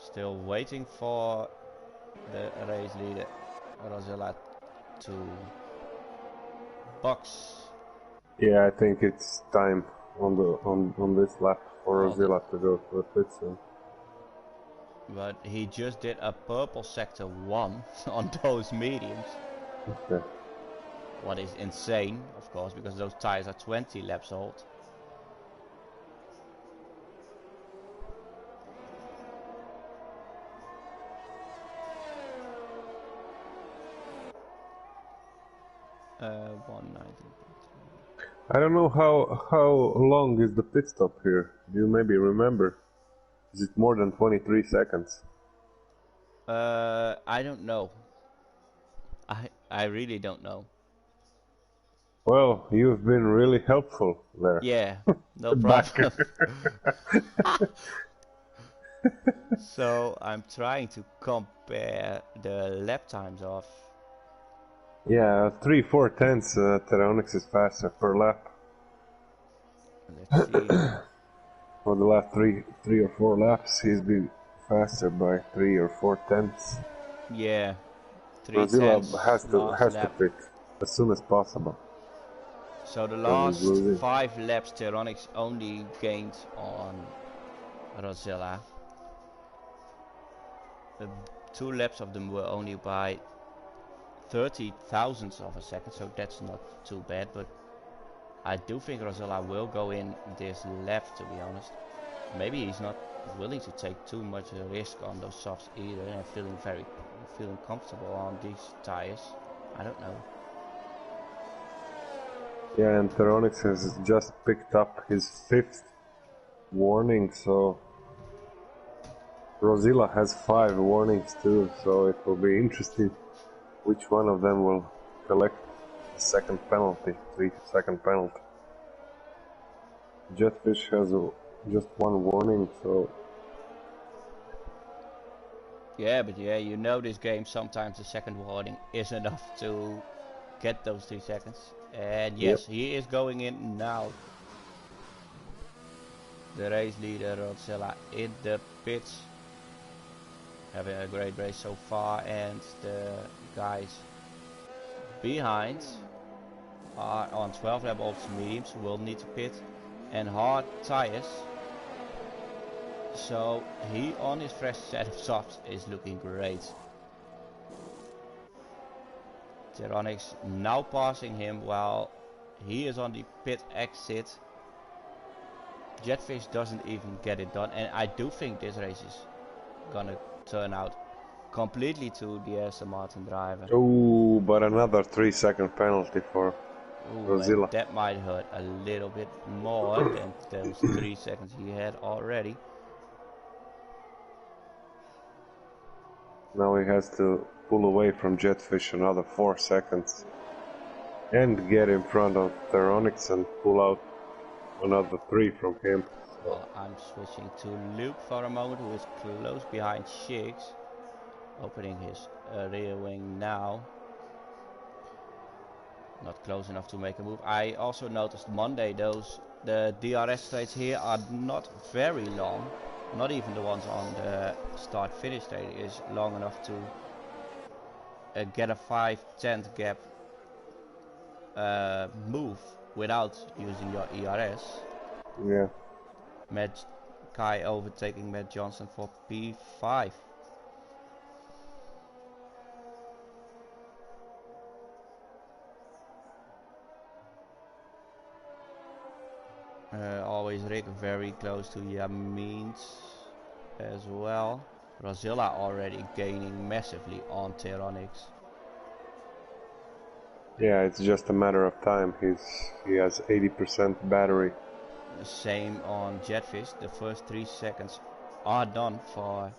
Still waiting for the race leader Rosilla to box. Yeah, I think it's time on this lap for Rosilla to go to the pit soon. But he just did a purple sector 1 on those mediums. Okay. What is insane, of course, because those tires are 20 laps old. Uh, 119. I don't know how long is the pit stop here. Do you maybe remember? Is it more than 23 seconds? I don't know. I really don't know. Well, you've been really helpful there. Yeah, no problem. So I'm trying to compare the lap times of. Yeah, 3/4 Teronix is faster per lap. Let's see. For the last three or four laps, he's been faster by 3 or 4 tenths. Yeah, 3 Rosilla tenths has to pit as soon as possible. So the last 5 laps, Teronix only gained on Rosilla. 2 laps of them were only by 30 thousandths of a second, so that's not too bad. But I do think Rosilla will go in this lap, to be honest. Maybe he's not willing to take too much risk on those softs either, and feeling comfortable on these tires. I don't know. Yeah, and Teronix has just picked up his 5th warning, so Rosilla has 5 warnings too, so it will be interesting which one of them will collect the second penalty, 3-second penalty. Jetfish has just 1 warning, so... Yeah, but yeah, you know this game, sometimes the second warning is enough to get those 3 seconds. And yes, he is going in now. The race leader, Rosilla, in the pits. Having a great race so far, and the guys behind are on 12 lap old mediums, will need to pit, and hard tires. So he on his fresh set of softs is looking great. Teronix now passing him while he is on the pit exit. Jetfish doesn't even get it done, and I do think this race is gonna turn out completely to the Aston Martin driver. Oh, but another 3-second penalty for Rosilla. That might hurt a little bit more than those 3 seconds he had already. Now he has to pull away from Jetfish another 4 seconds and get in front of Teronix and pull out another 3 from him. Well, I'm switching to Luke for a moment, who is close behind Shiggs. Opening his rear wing now. Not close enough to make a move. I also noticed Monday the DRS straights here are not very long. Not even the ones on the start-finish straight is long enough to get a 5/10 gap move without using your ERS. Yeah. Kai overtaking Matt Johnson for P5. Always Rick very close to Yamins as well. Rosilla already gaining massively on Teronix. Yeah, it's just a matter of time. He has 80% battery. The same on Jetfish. The first 3 seconds are done for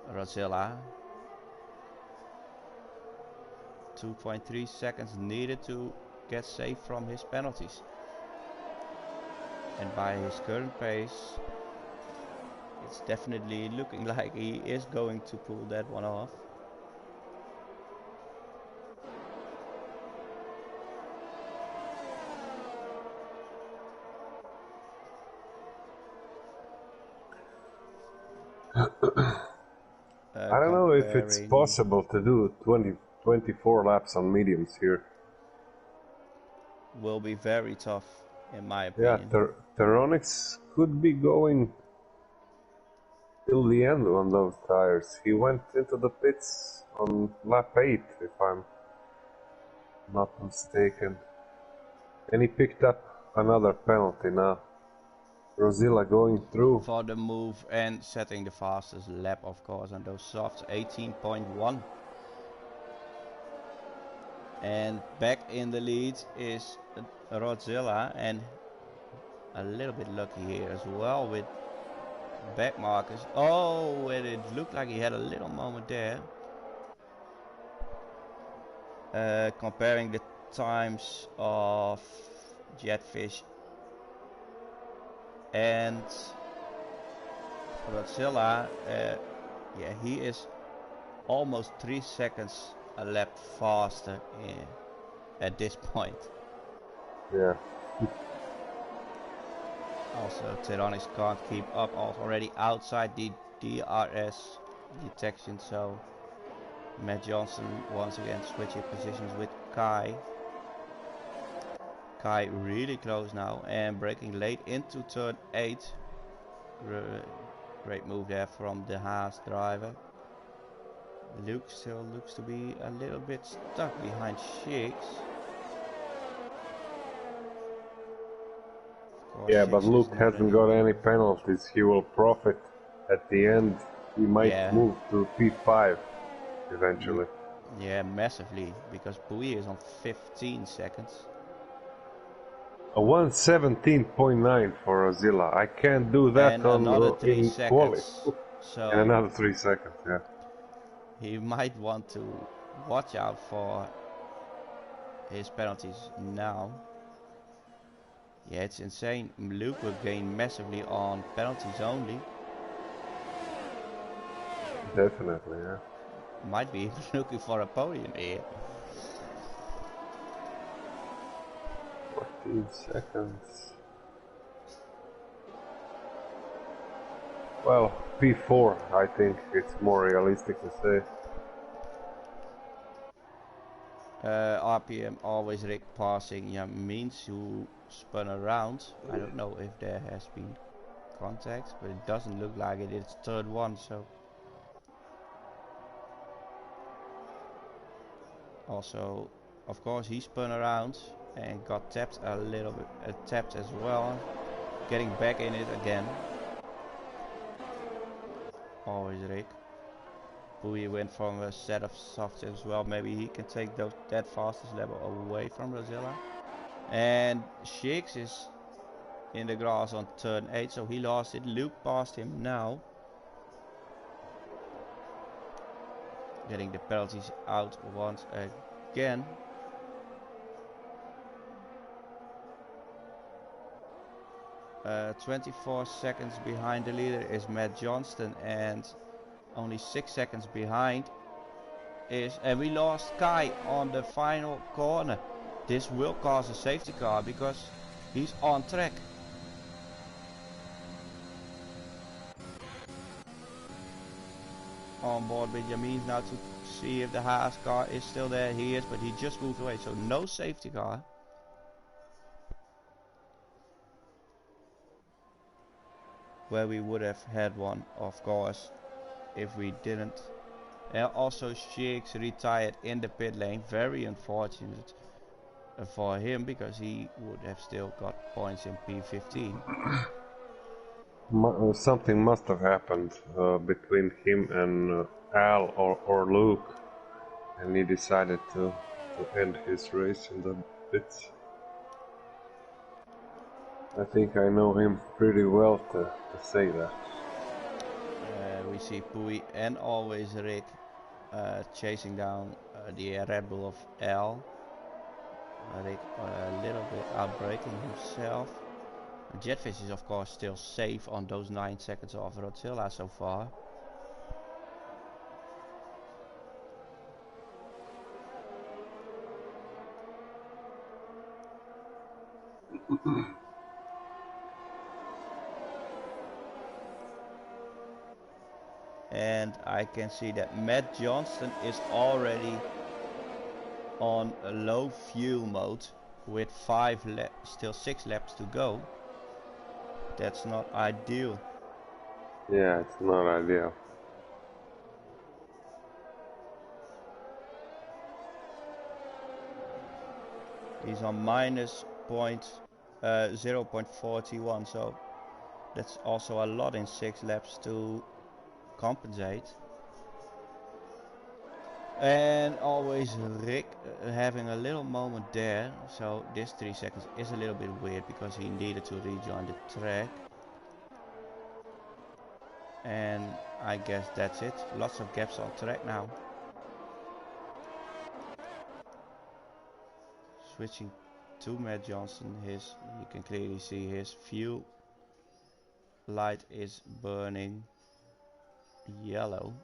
Rosilla. 2.3 seconds needed to get safe from his penalties. And by his current pace, it's definitely looking like he is going to pull that one off. I don't know if it's possible to do 24 laps on mediums here. Will be very tough, in my opinion. Yeah, Teronix could be going till the end on those tires. He went into the pits on lap 8, if I'm not mistaken. And he picked up another penalty now. Rosilla going through. For the move and setting the fastest lap, of course, on those softs, 18.1. And back in the lead is Rosilla, and a little bit lucky here as well with back markers. Oh, and it looked like he had a little moment there. Comparing the times of Jetfish and Rosilla, yeah, he is almost 3 seconds a lap faster at this point. Yeah. Also, Teronix can't keep up, already outside the DRS detection, so Matt Johnson once again switching positions with Kai. Kai really close now and braking late into turn 8. Great move there from the Haas driver. Luke still looks to be a little bit stuck behind Shiggs. Yeah, but Luke hasn't got any penalties. He will profit at the end. He might move to P5 eventually. Yeah, massively, because Bui is on 15 seconds. A 117.9 for Rosilla. I can't do that and on another 3 in seconds. quali. So and another 3 seconds, yeah. He might want to watch out for his penalties now. Yeah, it's insane. Luke will gain massively on penalties only. Definitely, yeah. Might be looking for a podium here. 14 seconds. Well, P4, I think it's more realistic to say. RPM always Rick passing Yamins, who spun around. I don't know if there has been contact, but it doesn't look like it. It's third one, so. Also, of course, he spun around and got tapped a little bit, tapped as well. Getting back in it again. Always Rick. Bui went from a set of softs as well. Maybe he can take that fastest level away from Rosilla. And Shiggs is in the grass on turn 8, so he lost it. Luke passed him now. Getting the penalties out once again. 24 seconds behind the leader is Matt Johnston, and only 6 seconds behind is, and we lost Kai on the final corner. This will cause a safety car because he's on track. On board with Yamin now to see if the Haas car is still there. He is, but he just moved away, so no safety car. Where we would have had one, of course, if we didn't. And also Sheiks retired in the pit lane. Very unfortunate for him, because he would have still got points in P15. Something must have happened between him and Al or Luke, and he decided to end his race in the pits. I think I know him pretty well to say that. We see Pui and always Rick chasing down the Red Bull of Al. Rick a little bit outbraking himself. Jetfish is of course still safe on those 9 seconds of Rotilla so far. And I can see that Matt Johnston is already on a low fuel mode with still 6 laps to go. That's not ideal. Yeah, it's not ideal. He's on minus 0.41, so that's also a lot in 6 laps to compensate. And always Rick having a little moment there, so this 3 seconds is a little bit weird because he needed to rejoin the track. And I guess that's it. Lots of gaps on track now. Switching to Matt Johnson, you can clearly see his fuel light is burning yellow.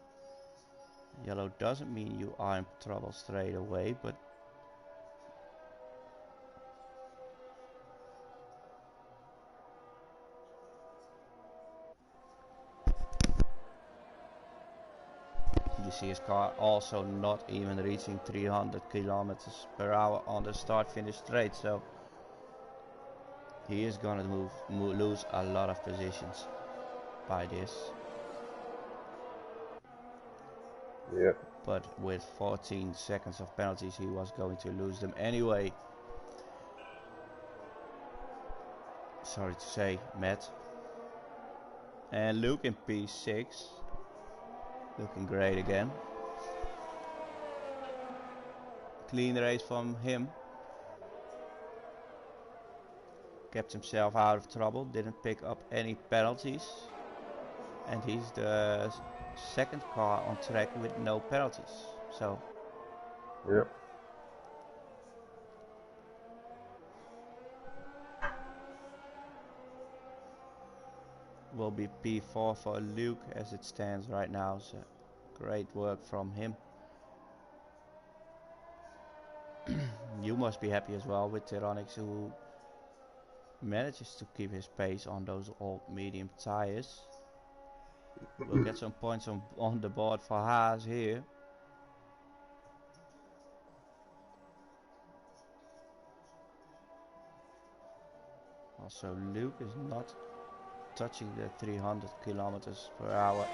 Yellow doesn't mean you are in trouble straight away, but you see his car also not even reaching 300 kilometers per hour on the start-finish straight, so he is gonna lose a lot of positions by this. Yeah. But with 14 seconds of penalties, he was going to lose them anyway. Sorry to say, Matt. And Luke in P6. Looking great again. Clean race from him. Kept himself out of trouble. Didn't pick up any penalties. And he's the second car on track with no penalties. So. Yep. Will be P4 for Luke as it stands right now, so great work from him. You must be happy as well with Tyrannics, who manages to keep his pace on those old medium tires. We'll get some points on the board for Haas here. Also Luke is not touching the 300 kilometers per hour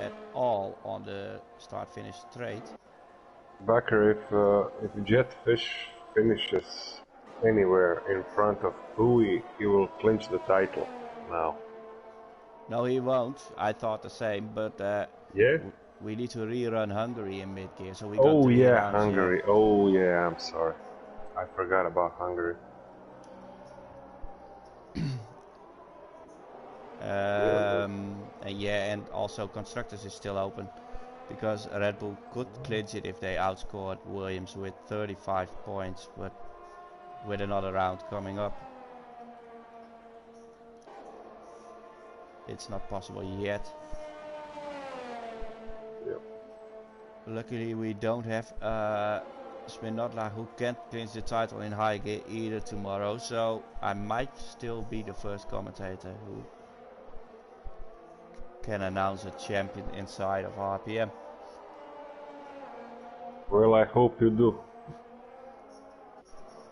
at all on the start-finish straight. Bakker, if Jetfish finishes anywhere in front of Pui, he will clinch the title now. No, he won't. I thought the same, but yeah, we need to rerun Hungary in mid-gear, so we got 3 rounds Hungary. here. Oh yeah, I'm sorry, I forgot about Hungary. Yeah, and also Constructors is still open, because Red Bull could clinch it if they outscored Williams with 35 points, but with another round coming up. it's not possible yet. Yep. Luckily we don't have Spinotla who can't clinch the title in high gear either tomorrow, so I might still be the first commentator who can announce a champion inside of RPM. Well, I hope you do.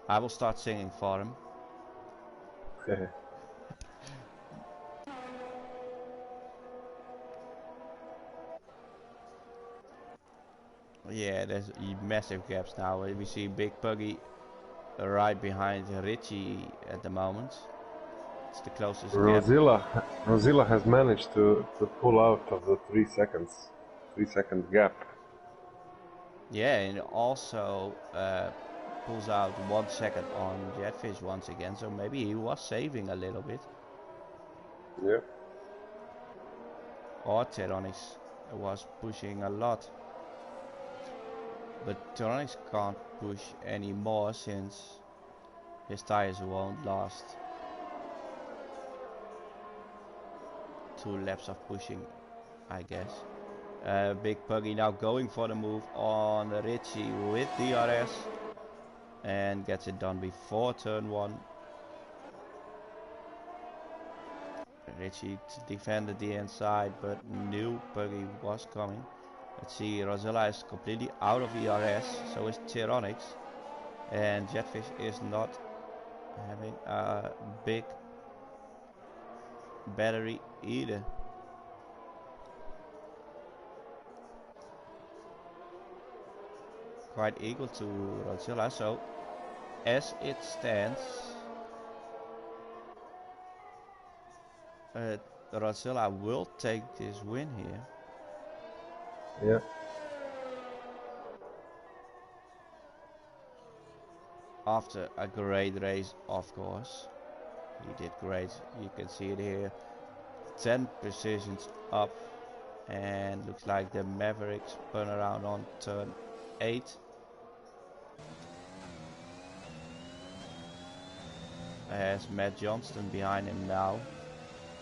I will start singing for him. Yeah, there's massive gaps now. We see Big Puggy right behind Richie at the moment. It's the closest gap. Rosilla has managed to pull out of the 3 second gap. Yeah, and also pulls out 1 second on Jetfish once again, so maybe he was saving a little bit. Yep. Or Tyronics was pushing a lot. But Tyronics can't push anymore since his tires won't last 2 laps of pushing, I guess. Big Puggy now going for the move on Richie with DRS and gets it done before turn 1. Richie defended the inside, but knew Puggy was coming. Let's see, Rosella is completely out of ERS, so is Tyronics. And Jetfish is not having a big battery either. Quite equal to Rosella, so as it stands, Rosella will take this win here. Yeah. After a great race, of course. He did great. You can see it here. 10 positions up. And looks like the Mavericks spun around on turn 8. Has Matt Johnston behind him now.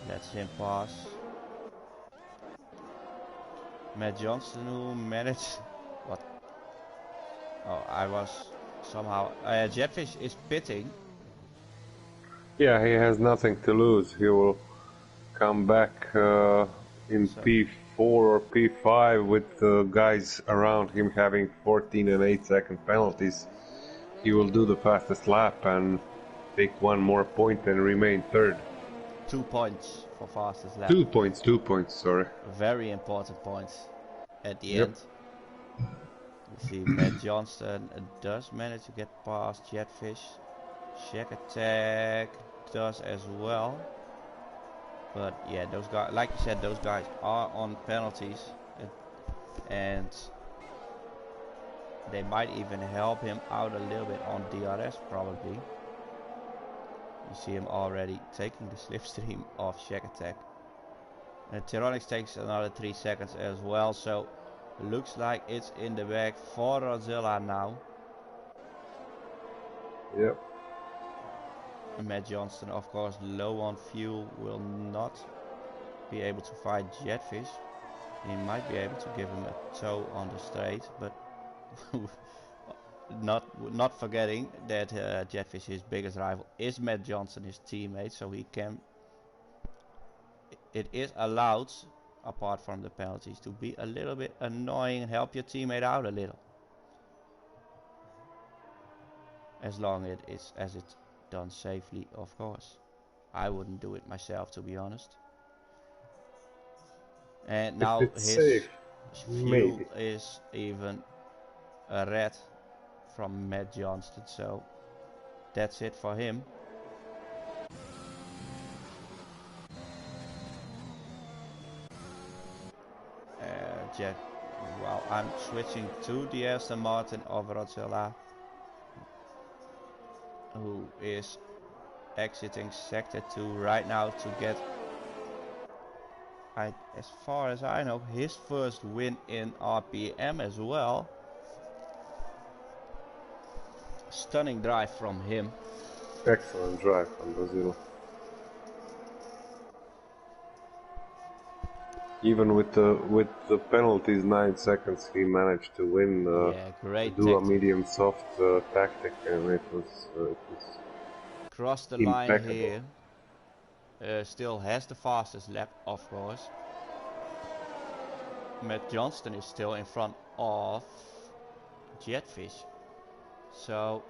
Lets him pass. Matt Johnston who managed... What? Oh, I was somehow... Jetfish is pitting. Yeah, he has nothing to lose. He will come back in P4 or P5 with the guys around him having 14 and 8 second penalties. He will do the fastest lap and take 1 more point and remain third. 2 points for fastest lap. 2 points, sorry. Very important points at the end. You see Matt Johnston does manage to get past Jetfish. Check Attack does as well. But yeah, those guys, like you said, those guys are on penalties. And they might even help him out a little bit on DRS probably. You see him already taking the slipstream of Check Attack. And Tyronics takes another 3 seconds as well, so looks like it's in the bag for Rosilla now. Yep. Matt Johnston, of course, low on fuel, will not be able to fight Jetfish. He might be able to give him a tow on the straight, but not forgetting that Jetfish, his biggest rival, is Matt Johnston, his teammate, so he can. It is allowed, apart from the penalties, to be a little bit annoying and help your teammate out a little, as long as it's done safely, of course. I wouldn't do it myself, to be honest. And now his fuel is even a red from Matt Johnston, so that's it for him. Well, I'm switching to the Aston Martin of Rosella, who is exiting sector 2 right now to get, as far as I know, his first win in RPM as well. Stunning drive from him. Excellent drive from Brazil. Even with the penalties, 9 seconds, he managed to win. Yeah, To great do a tactic. medium soft tactic, and it was Cross the line impeccable. here. Still has the fastest lap, of course. Matt Johnston is still in front of Jetfish. So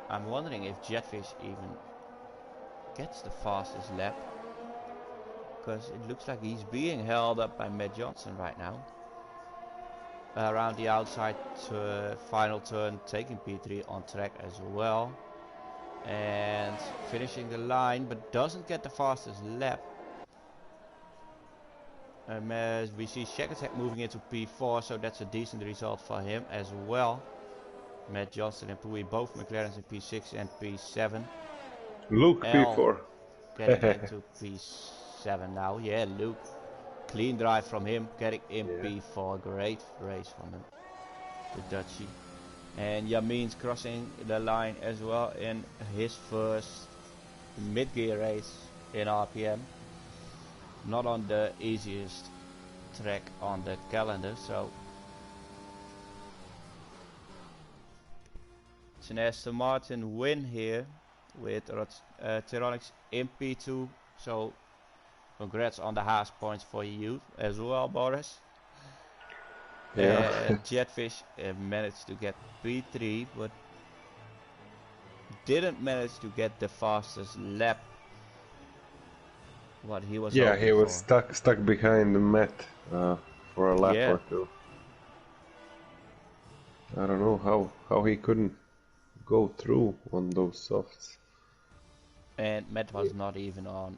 I'm wondering if Jetfish even gets the fastest lap. Because it looks like he's being held up by Matt Johnson right now. Around the outside final turn, taking P3 on track as well. And finishing the line, but doesn't get the fastest lap. As we see Shekatek moving into P4, so that's a decent result for him as well. Matt Johnston and Pui, both McLarens in P6 and P7. Luke L P4. getting into P7 now. Yeah, Luke. Clean drive from him, getting in Yeah. P4. Great race from him, the Dutchie. And Yamin's crossing the line as well in his first mid-gear race in RPM. Not on the easiest track on the calendar, so it's an Aston Martin win here with Tyronix in P2. So congrats on the Haas points for you as well, Boris. Yeah. Jetfish managed to get P3, but didn't manage to get the fastest lap. What he was Yeah, hoping he was for. stuck behind Matt for a lap Yeah. or two. I don't know how he couldn't go through on those softs. And Matt was not even on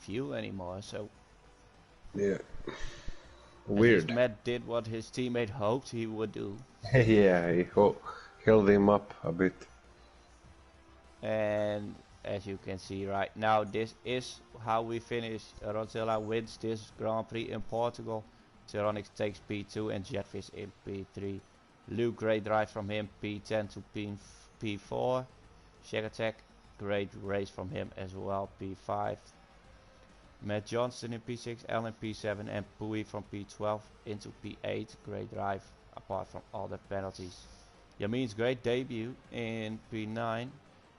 fuel anymore, so Yeah. at least Weird. Matt did what his teammate hoped he would do. Yeah, he held him up a bit. And as you can see right now, this is how we finish. Rosella wins this Grand Prix in Portugal. Tyronix takes P2 and Jetfish in P3. Luke, great drive from him, P10 to P4. Shekatek, great race from him as well, P5. Matt Johnston in P6, L in P7, and Pui from P12 into P8. Great drive, apart from all the penalties. Yamin's great debut in P9.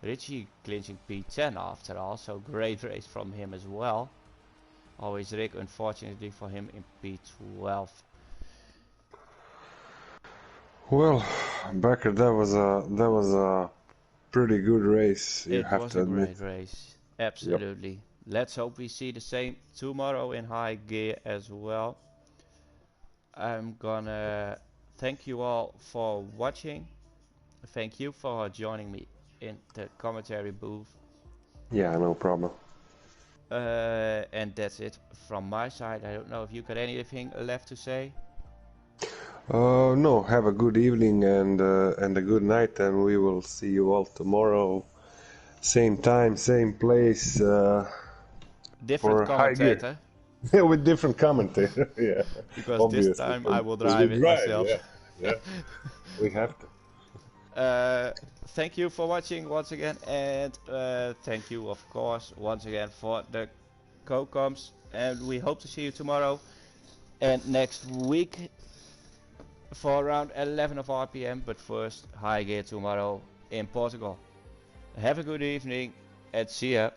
Richie clinching P10 after all, so great race from him as well. Always Rick, unfortunately for him, in P12. Well, Becker, that was a pretty good race. You It have was to a admit. great race, absolutely. Yep. Let's hope we see the same tomorrow in high gear as well. I'm gonna thank you all for watching. Thank you for joining me in the commentary booth. Yeah, no problem. And that's it from my side. I don't know if you got anything left to say. No, have a good evening and a good night, and we will see you all tomorrow. Same time, same place. Different commentator. Yeah, with different commentator. Yeah, because obviously. this time I will we drive it myself. Yeah, we have to. Thank you for watching once again, and thank you, of course, once again for the co-coms. And we hope to see you tomorrow and next week for around 11 of RPM. But first, high gear tomorrow in Portugal. Have a good evening and see ya.